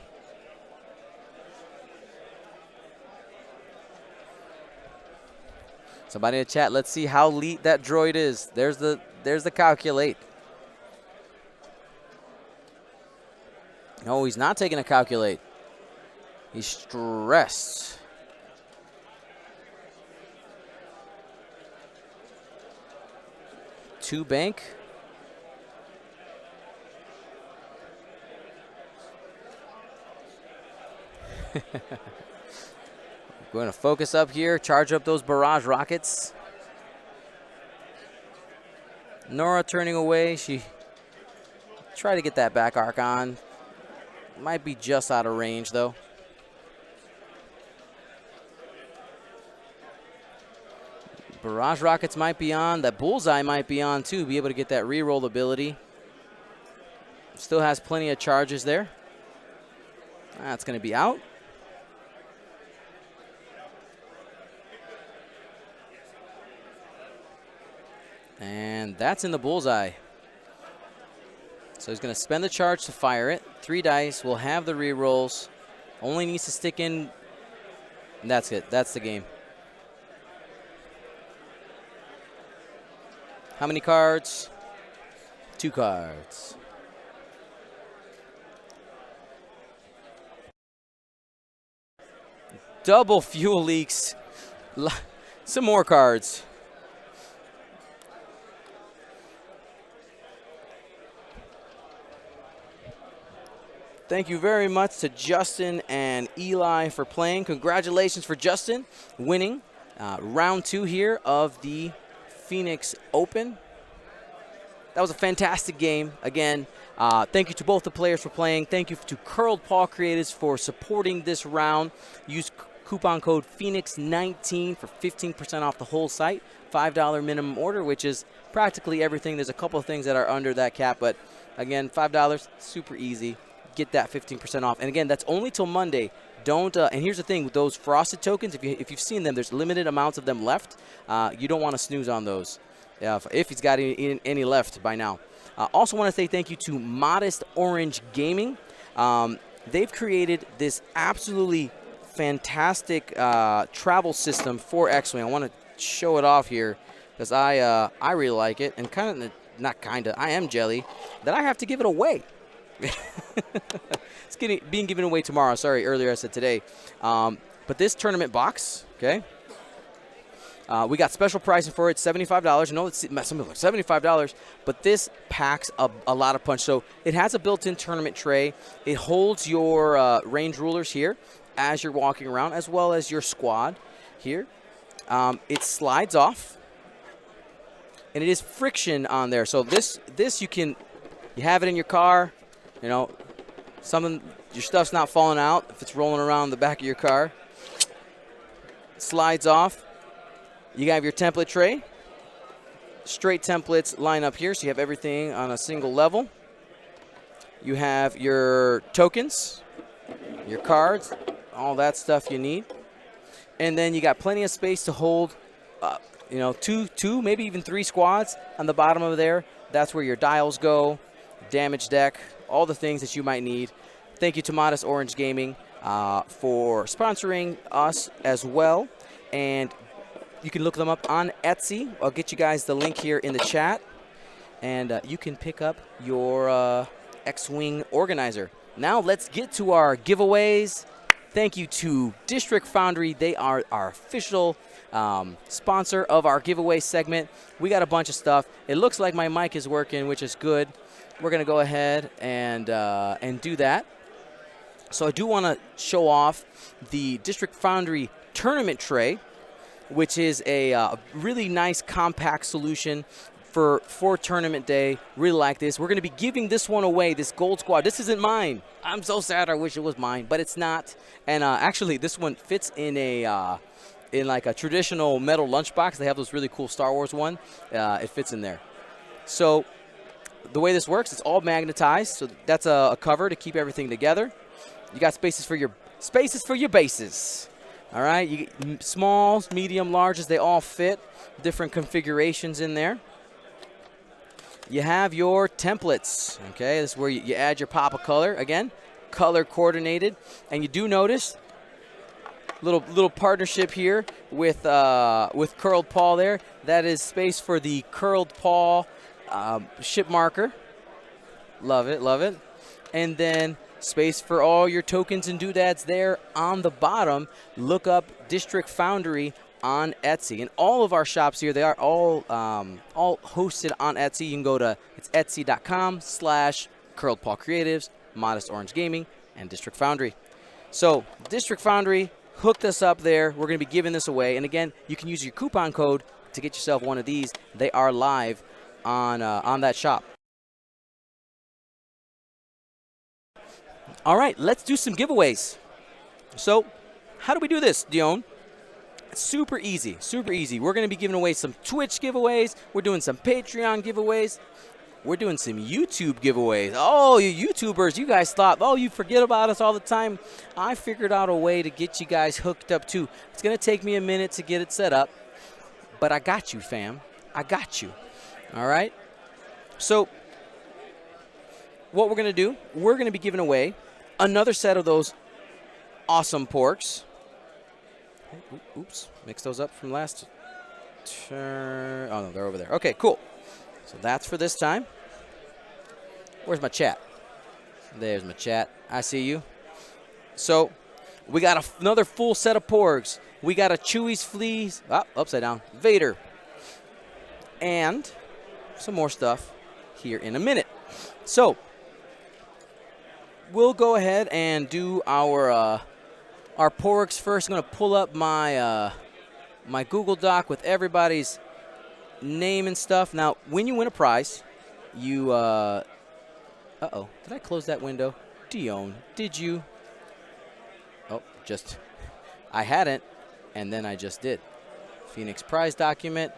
Somebody in the chat, let's see how elite that droid is. There's the calculate. No, he's not taking a calculate. He's stressed. Two bank. Going to focus up here, charge up those barrage rockets. Nora turning away. She tried to get that back arc on. Might be just out of range, though. Barrage rockets might be on. That bullseye might be on, too. Be able to get that reroll ability. Still has plenty of charges there. That's going to be out. And that's in the bullseye. So he's going to spend the charge to fire it. 3 dice. We'll have the rerolls. Only needs to stick in. And that's it. That's the game. How many cards? 2 cards. Double fuel leaks. Some more cards. Thank you very much to Justin and Eli for playing. Congratulations for Justin winning round 2 here of the Phoenix Open. That was a fantastic game. Again, thank you to both the players for playing. Thank you to Curled Paw Creatives for supporting this round. Use coupon code Phoenix19 for 15% off the whole site. $5 minimum order, which is practically everything. There's a couple of things that are under that cap, but again, $5, super easy. Get that 15% off. And again, that's only till Monday. Don't and here's the thing with those frosted tokens, if you've seen them, there's limited amounts of them left. You don't want to snooze on those if he's got any left by now. Also want to say thank you to Modest Orange Gaming. They've created this absolutely fantastic travel system for X-Wing. I want to show it off here because I really like it, and I am jelly that I have to give it away. It's being given away tomorrow. Sorry, earlier I said today. But this tournament box, okay? We got special pricing for it, $75. I know it's some people are like $75, but this packs a lot of punch. So it has a built-in tournament tray. It holds your range rulers here as you're walking around, as well as your squad here. It slides off, and it is friction on there. So this you have it in your car, you know, your stuff's not falling out if it's rolling around the back of your car. Slides off. You have your template tray. Straight templates line up here, so you have everything on a single level. You have your tokens, your cards, all that stuff you need. And then you got plenty of space to hold, you know, two, maybe even 3 squads on the bottom of there. That's where your dials go, damage deck, all the things that you might need. Thank you to Modest Orange Gaming for sponsoring us as well. And you can look them up on Etsy. I'll get you guys the link here in the chat. And you can pick up your X-Wing organizer. Now let's get to our giveaways. Thank you to District Foundry. They are our official sponsor of our giveaway segment. We got a bunch of stuff. It looks like my mic is working, which is good. We're going to go ahead and do that. So I do want to show off the District Foundry tournament tray, which is a really nice compact solution for tournament day. Really like this. We're going to be giving this one away, this gold squad. This isn't mine. I'm so sad. I wish it was mine, but it's not. And actually, this one fits in like a traditional metal lunchbox. They have those really cool Star Wars one. It fits in there. So the way this works, it's all magnetized. So that's a cover to keep everything together. You got spaces for your bases. All right, you get smalls, medium, larges. They all fit. Different configurations in there. You have your templates. Okay, this is where you add your pop of color. Again, color coordinated, and you do notice little partnership here with Curled Paw there. That is space for the Curled Paw ship marker. Love it, love it. And then space for all your tokens and doodads there on the bottom. Look up District Foundry on Etsy. And all of our shops here, they are all hosted on Etsy. You can go to, it's etsy.com/Curled Paw Creatives, Modest Orange Gaming, and District Foundry. So District Foundry hooked us up there. We're going to be giving this away. And again, you can use your coupon code to get yourself one of these. They are live on that shop. All right, let's do some giveaways. So how do we do this, Dion? It's super easy, super easy. We're going to be giving away some Twitch giveaways. We're doing some Patreon giveaways. We're doing some YouTube giveaways. Oh, you YouTubers, you guys thought, oh, you forget about us all the time. I figured out a way to get you guys hooked up too. It's going to take me a minute to get it set up, but I got you, fam. I got you. All right? So what we're going to do, we're going to be giving away another set of those awesome porks. Oops, mix those up from last turn. Oh, no, they're over there. Okay, cool. So that's for this time. Where's my chat? There's my chat. I see you. So we got another full set of porgs. We got a Chewie's Fleas, upside down, Vader, and some more stuff here in a minute. So we'll go ahead and do our porgs first. I'm going to pull up my my Google Doc with everybody's name and stuff. Now, when you win a prize, you uh-oh, did I close that window? Dion, did you? Oh, I hadn't, and then I just did. Phoenix prize document.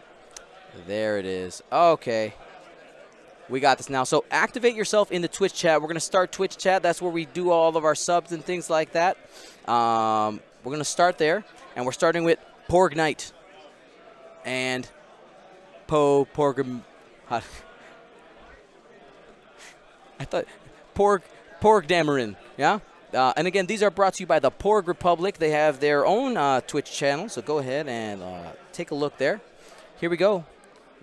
There it is. Okay. We got this now. So activate yourself in the Twitch chat. We're going to start Twitch chat. That's where we do all of our subs and things like that. We're going to start there, and we're starting with Porg Knight and Porg. I thought Porg Dameron. Yeah. And again, these are brought to you by the Porg Republic. They have their own Twitch channel, so go ahead and take a look there. Here we go.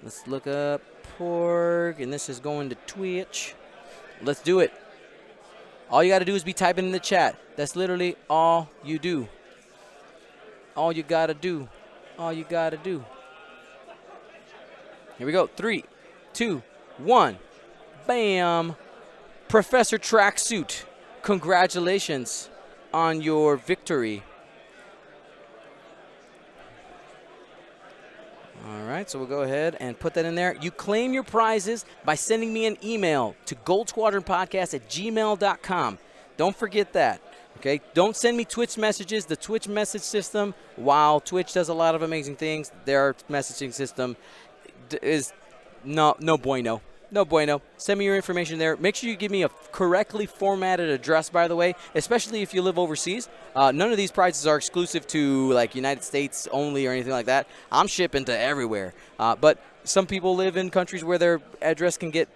Let's look up Porg, and this is going to Twitch. Let's do it. All you got to do is be typing in the chat. That's literally all you do. All you got to do. All you got to do. Here we go. 3, 2, 1. Bam. Professor Tracksuit, congratulations on your victory. All right, so we'll go ahead and put that in there. You claim your prizes by sending me an email to goldsquadronpodcast@gmail.com. Don't forget that, okay? Don't send me Twitch messages. The Twitch message system, while Twitch does a lot of amazing things, their messaging system is no bueno. No bueno. Send me your information there. Make sure you give me a correctly formatted address, by the way, especially if you live overseas. None of these prizes are exclusive to, like, United States only or anything like that. I'm shipping to everywhere. But some people live in countries where their address can get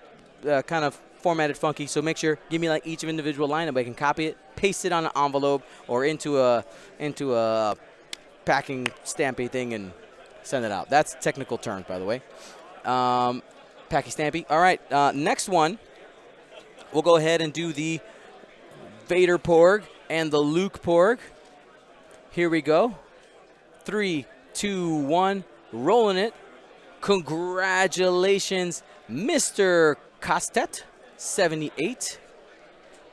kind of formatted funky, so make sure, give me, like, each individual line, and I can copy it, paste it on an envelope or into a packing stampy thing and send it out. That's technical terms, by the way. Packy Stampy. All right, next one, we'll go ahead and do the Vader Porg and the Luke Porg. Here we go. 3, 2, 1, rolling it. Congratulations, Mr. Costet, 78.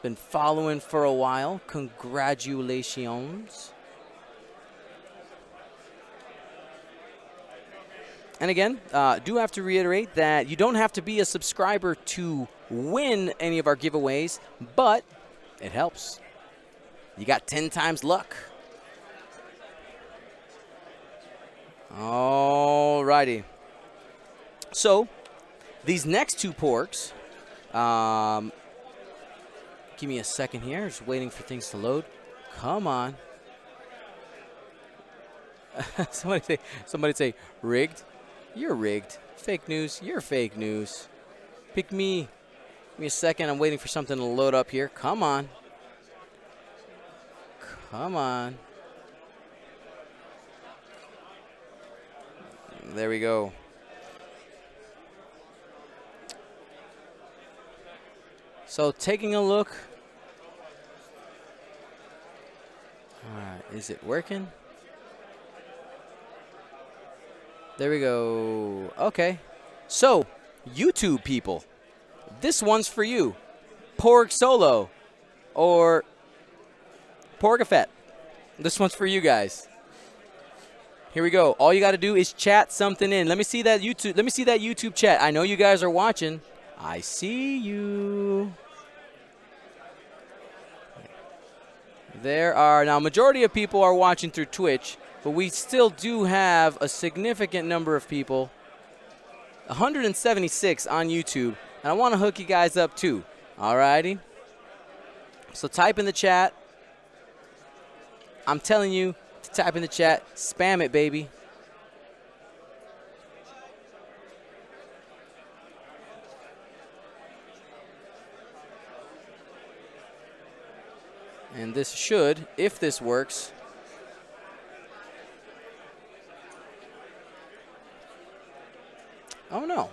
Been following for a while. Congratulations. And again, do have to reiterate that you don't have to be a subscriber to win any of our giveaways, but it helps. You got 10 times luck. All righty. So, these next two porks, give me a second here. Just waiting for things to load. Come on. Somebody say, rigged. You're rigged. Fake news. You're fake news. Pick me. Give me a second. I'm waiting for something to load up here. Come on. Come on. There we go. So taking a look. All right. Is it working? There we go. Okay. So, YouTube people, this one's for you. Porg Solo or Porgafet. This one's for you guys. Here we go. All you got to do is chat something in. Let me see that YouTube. Let me see that YouTube chat. I know you guys are watching. I see you. There are now majority of people are watching through Twitch. But we still do have a significant number of people, 176 on YouTube, and I want to hook you guys up too. All righty? So type in the chat. I'm telling you to type in the chat. Spam it, baby. And this should, if this works, oh no.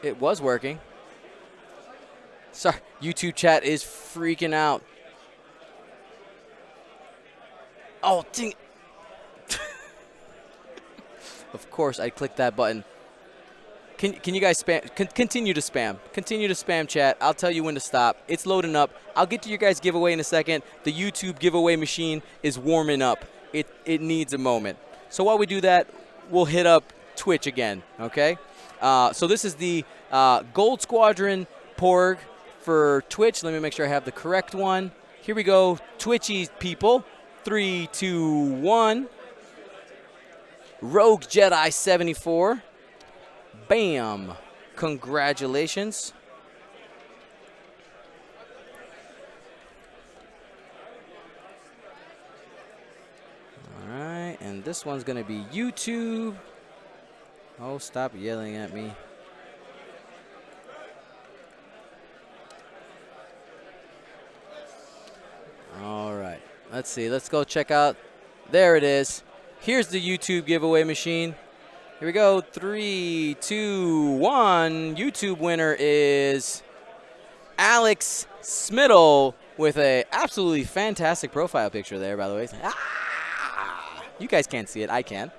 It was working. Sorry, YouTube chat is freaking out. Oh, dang. Of course, I clicked that button. Can you guys spam? Continue to spam. Continue to spam chat. I'll tell you when to stop. It's loading up. I'll get to your guys' giveaway in a second. The YouTube giveaway machine is warming up. It needs a moment. So while we do that, we'll hit up Twitch again, okay? So this is the Gold Squadron Porg for Twitch. Let me make sure I have the correct one. Here we go. Twitchy people. 3, 2, 1. Rogue Jedi 74. Bam. Congratulations. All right, and this one's going to be YouTube. Oh, stop yelling at me. All right, let's see. Let's go check out. There it is. Here's the YouTube giveaway machine. Here we go. 3, 2, 1. YouTube winner is Alex Smittle with a absolutely fantastic profile picture there, by the way. Ah! You guys can't see it. I can.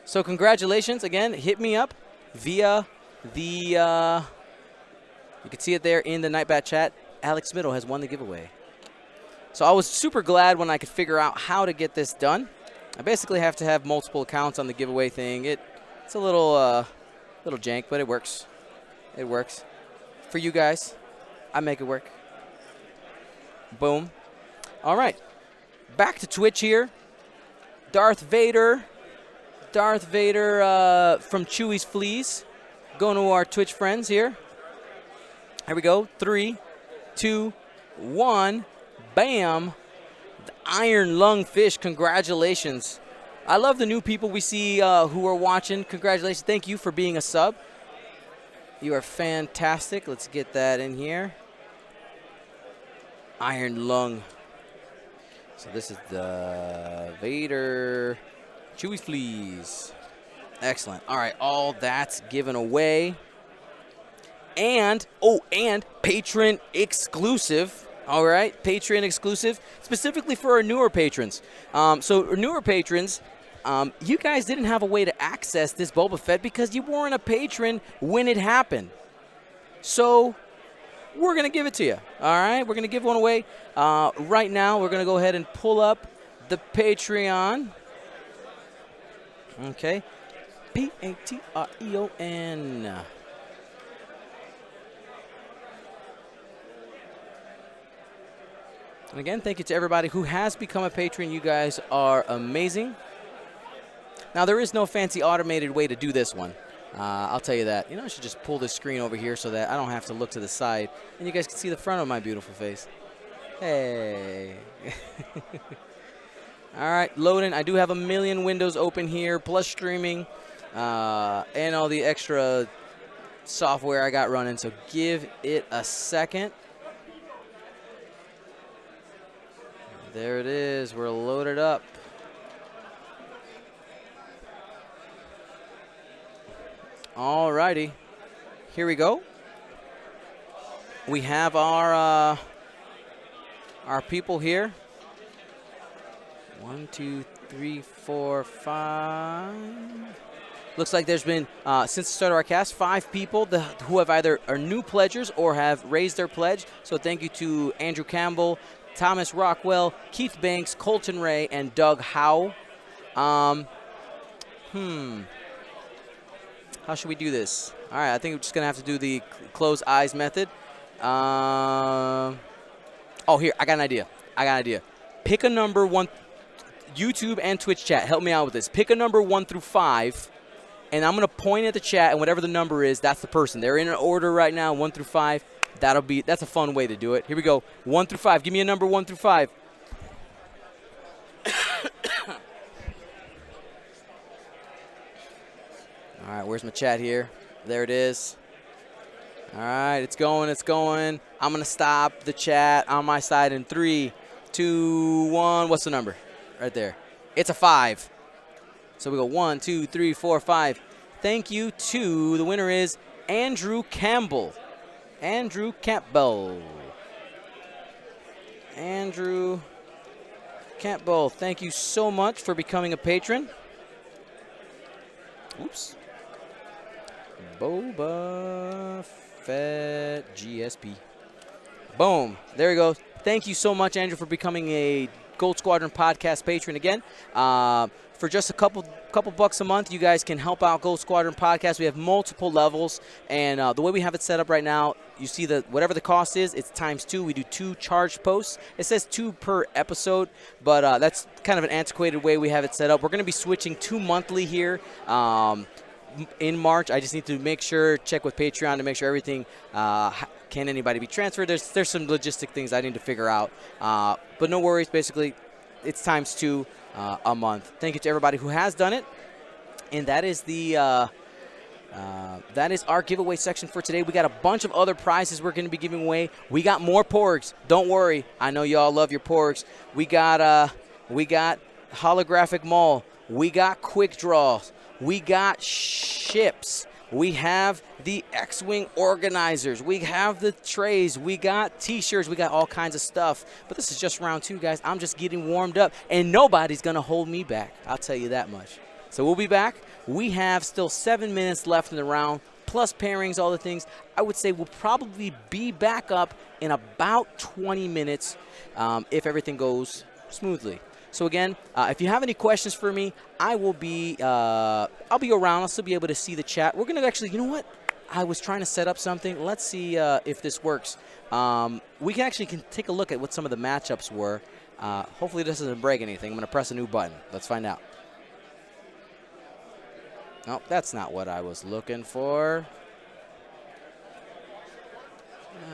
So congratulations again. Hit me up via the. You can see it there in the Nightbat chat. Alex Middle has won the giveaway. So I was super glad when I could figure out how to get this done. I basically have to have multiple accounts on the giveaway thing. It's a little jank, but it works. It works. For you guys, I make it work. Boom. All right. Back to Twitch here. Darth Vader from Chewy's Fleas. Going to our Twitch friends here. Here we go. 3, 2, 1. Bam. The Iron Lung Fish. Congratulations. I love the new people we see who are watching. Congratulations. Thank you for being a sub. You are fantastic. Let's get that in here. Iron Lung. So this is the Vader Chewy Fleas. Excellent. All right, all that's given away. And patron exclusive. All right, Patreon exclusive, specifically for our newer patrons. So newer patrons, you guys didn't have a way to access this Boba Fett because you weren't a patron when it happened. So we're going to give it to you. All right, we're going to give one away. Right now, we're going to go ahead and pull up the Patreon. Okay, Patreon. And again, thank you to everybody who has become a patron. You guys are amazing. Now, there is no fancy automated way to do this one. I'll tell you that. You know, I should just pull this screen over here so that I don't have to look to the side. And you guys can see the front of my beautiful face. Hey. All right, loading. I do have a million windows open here, plus streaming, and all the extra software I got running. So give it a second. There it is. We're loaded up. All righty. Here we go. We have our people here. 1, 2, 3, 4, 5. Looks like there's been, since the start of our cast, 5 people who have either are new pledgers or have raised their pledge. So thank you to Andrew Campbell, Thomas Rockwell, Keith Banks, Colton Ray, and Doug Howe. How should we do this? All right, I think we're just going to have to do the close eyes method. Oh, here, I got an idea. Pick a number 1. YouTube and Twitch chat, help me out with this. Pick a number 1 through 5, and I'm going to point at the chat, and whatever the number is, that's the person. They're in an order right now, 1 through 5. That's a fun way to do it. Here we go. 1 through 5. Give me a number 1 through 5. All right, where's my chat here? There it is. All right, it's going. I'm going to stop the chat on my side in 3, 2, 1. What's the number? Right there. It's a 5. So we go 1, 2, 3, 4, 5. Thank you to, the winner is Andrew Campbell. Andrew, thank you so much for becoming a patron. Oops. Boba Fett GSP. Boom. There we go. Thank you so much, Andrew, for becoming a Gold Squadron podcast patron again. For just a couple bucks a month, you guys can help out Gold Squadron podcast. We have multiple levels, and the way we have it set up right now, you see that whatever the cost is, it's ×2. We do 2 charged posts. It says 2 per episode, but that's kind of an antiquated way we have it set up. We're going to be switching to monthly here in March. I just need to make sure, check with Patreon to make sure everything can anybody be transferred. There's some logistic things I need to figure out, but no worries. Basically, it's ×2 a month. Thank you to everybody who has done it, and that is our giveaway section for today. We got a bunch of other prizes we're going to be giving away. We got more porgs. Don't worry. I know y'all love your porgs. We got holographic mall. We got quick draws. We got ships. We have the X-Wing organizers. We have the trays. We got T-shirts. We got all kinds of stuff. But this is just round 2, guys. I'm just getting warmed up, and nobody's going to hold me back. I'll tell you that much. So we'll be back. We have still 7 minutes left in the round, plus pairings, all the things. I would say we'll probably be back up in about 20 minutes if everything goes smoothly. So again, if you have any questions for me, I'll be around. I'll still be able to see the chat. We're gonna actually, you know what? I was trying to set up something. Let's see if this works. We can take a look at what some of the matchups were. Hopefully this doesn't break anything. I'm gonna press a new button. Let's find out. No, that's not what I was looking for.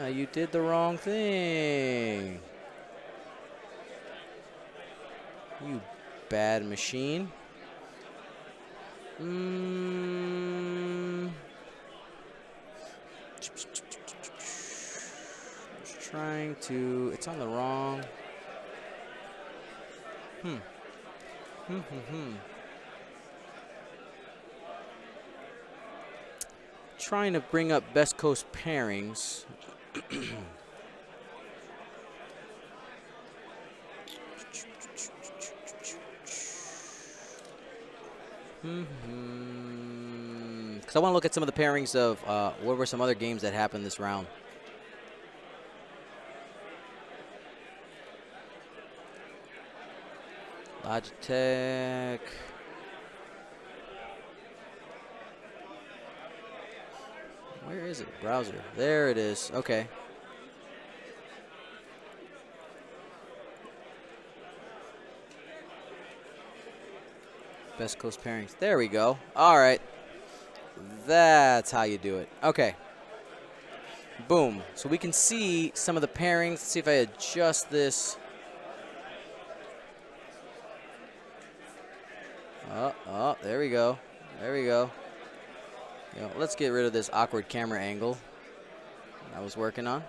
You did the wrong thing. You bad machine. Just trying to, it's on the wrong. Trying to bring up Best Coast pairings. Because I want to look at some of the pairings of what were some other games that happened this round. Logitech. Where is it? Browser. There it is. Okay. Best Coast pairings. There we go. All right. That's how you do it. Okay. Boom. So we can see some of the pairings. Let's see if I adjust this. Oh, there we go. There we go. You know, let's get rid of this awkward camera angle I was working on.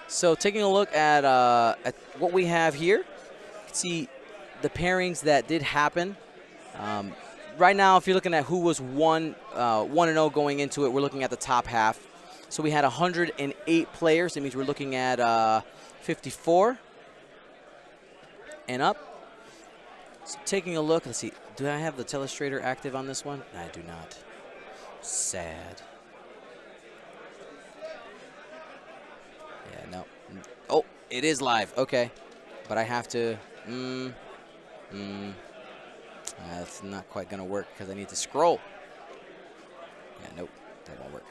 So taking a look at what we have here, you can see the pairings that did happen. Right now, if you're looking at who was 1-0 going into it, we're looking at the top half. So we had 108 players. That means we're looking at 54 and up. So taking a look, let's see. Do I have the telestrator active on this one? I do not. Sad. Yeah, no. Oh, it is live. Okay. But I have to... That's not quite going to work because I need to scroll. Yeah, nope. That won't work.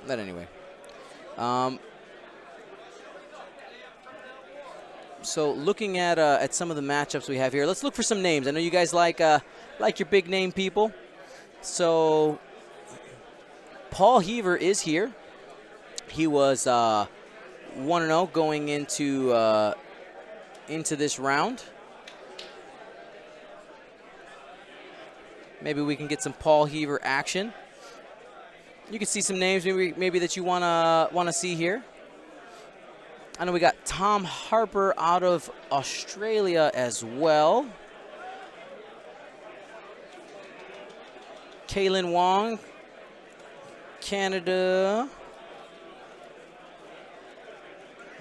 But anyway. So looking at some of the matchups we have here, let's look for some names. I know you guys like your big name people. So Paul Heaver is here. He was 1-0 going into this round. Maybe we can get some Paul Heaver action. You can see some names maybe that you wanna see here. I know we got Tom Harper out of Australia as well. Kaylin Wong, Canada.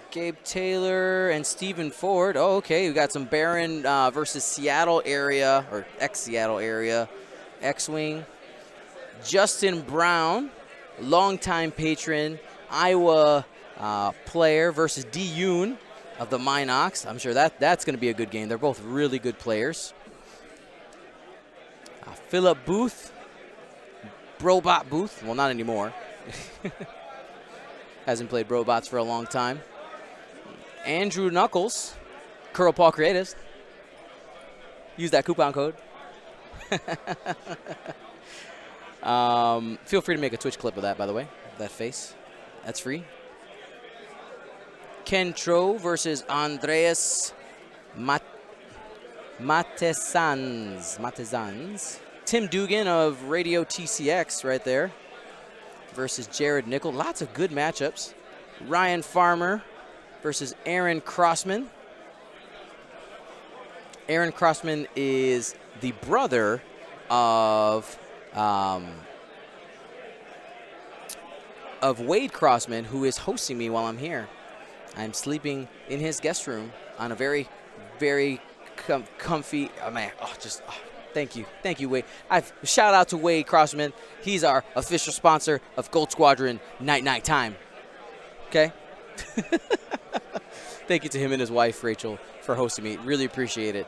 Gabe Taylor and Stephen Ford. Oh, okay. We got some Barron versus Seattle area, or ex-Seattle area, X-Wing. Justin Brown, longtime patron, Iowa player versus D. Yoon of the Minox. I'm sure that's going to be a good game. They're both really good players. Philip Booth, Brobot Booth. Well, not anymore. Hasn't played Brobots for a long time. Andrew Knuckles, Curl Paw Creatives. Use that coupon code. Feel free to make a Twitch clip of that, by the way. That face. That's free. Ken Tro versus Andreas Matezans. Tim Dugan of Radio TCX right there versus Jared Nickel. Lots of good matchups. Ryan Farmer versus Aaron Crossman. Aaron Crossman is the brother of Wade Crossman, who is hosting me while I'm here. I'm sleeping in his guest room on a very, very comfy. Oh, man, thank you, Wade. Shout out to Wade Crossman. He's our official sponsor of Gold Squadron Night Time. Okay. Thank you to him and his wife Rachel for hosting me. Really appreciate it.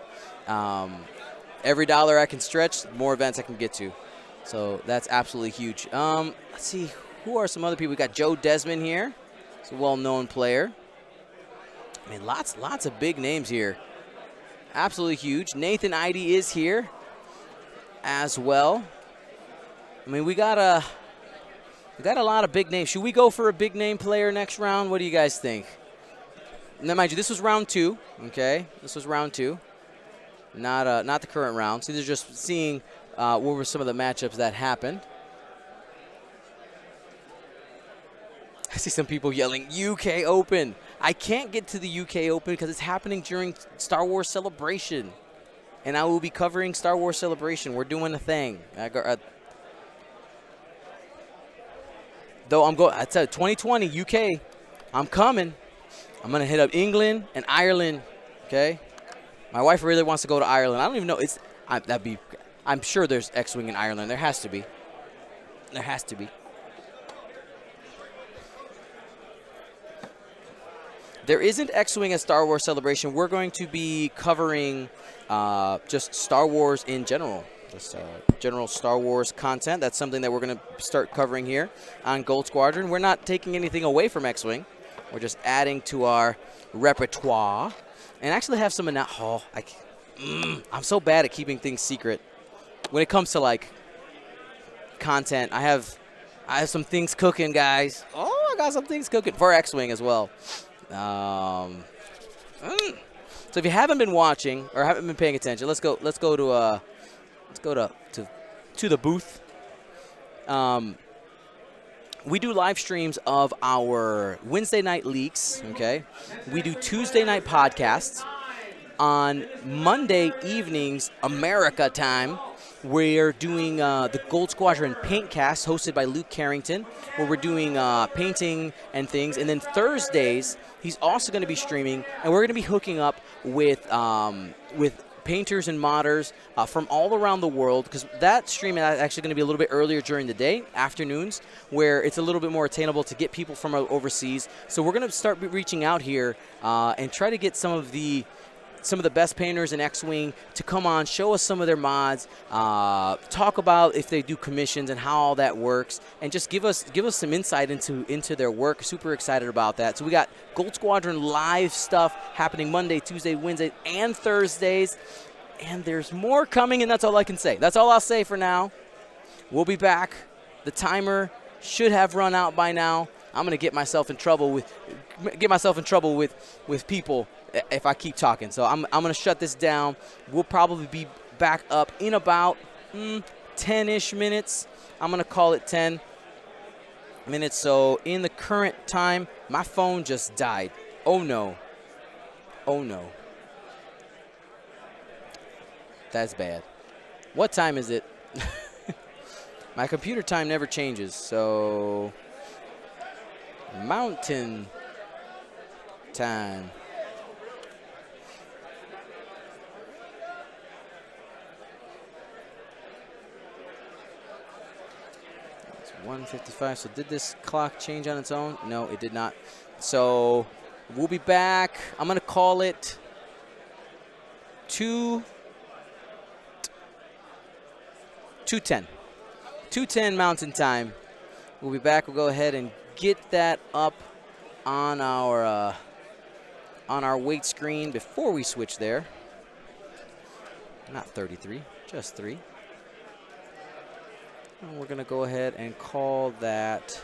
Every dollar I can stretch, the more events I can get to. So that's absolutely huge. Let's see, who are some other people? We got Joe Desmond here. He's a well-known player. I mean, lots of big names here. Absolutely huge. Nathan Idy is here as well. I mean, we got a lot of big names. Should we go for a big name player next round? What do you guys think? Now, mind you, this was round 2. Okay, this was round 2. Not the current round. So they're just seeing what were some of the matchups that happened. I see some people yelling UK Open. I can't get to the UK Open because it's happening during Star Wars Celebration, and I will be covering Star Wars Celebration. We're doing a thing. Though I'm going. I said 2020 UK. I'm coming. I'm gonna hit up England and Ireland. Okay. My wife really wants to go to Ireland. I don't even know. I'm sure there's X-Wing in Ireland. There has to be. There has to be. There isn't X-Wing at Star Wars Celebration. We're going to be covering just Star Wars in general. Just general Star Wars content. That's something that we're going to start covering here on Gold Squadron. We're not taking anything away from X-Wing. We're just adding to our repertoire. And actually have some I'm so bad at keeping things secret. When it comes to like content, I have some things cooking, guys. Oh, I got some things cooking for X-Wing as well. So if you haven't been watching or haven't been paying attention, let's go to the booth. We do live streams of our Wednesday night leaks, okay? We do Tuesday night podcasts. On Monday evenings, America time, we're doing the Gold Squadron Paint Cast hosted by Luke Carrington, where we're doing painting and things. And then Thursdays, he's also going to be streaming, and we're going to be hooking up with painters and modders from all around the world, because that stream is actually going to be a little bit earlier during the day, afternoons, where it's a little bit more attainable to get people from overseas. So we're going to start reaching out here and try to get some of the best painters in X-Wing to come on, show us some of their mods, talk about if they do commissions and how all that works, and just give us some insight into their work. Super excited about that. So we got Gold Squadron live stuff happening Monday, Tuesday, Wednesday, and Thursdays. And there's more coming, and that's all I can say. That's all I'll say for now. We'll be back. The timer should have run out by now. I'm gonna get myself in trouble with people if I keep talking. So I'm going to shut this down. We'll probably be back up in about 10-ish minutes. I'm going to call it 10 minutes. So in the current time, my phone just died. Oh, no. Oh, no. That's bad. What time is it? My computer time never changes. So Mountain Time. It's 1:55. So did this clock change on its own? No, it did not. So we'll be back. I'm going to call it 2:10. 2:10 Mountain Time. We'll be back. We'll go ahead and get that up on our weight screen before we switch there. Not 33, just 3. And we're going to go ahead and call that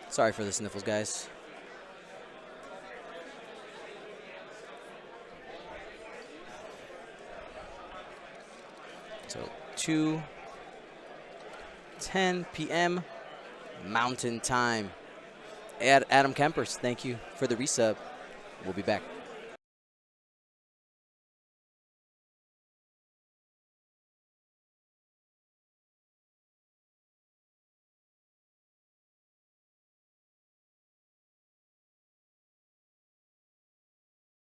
sorry for the sniffles, guys. So 2:10 p.m. Mountain Time. Adam Kempers, thank you for the resub. We'll be back.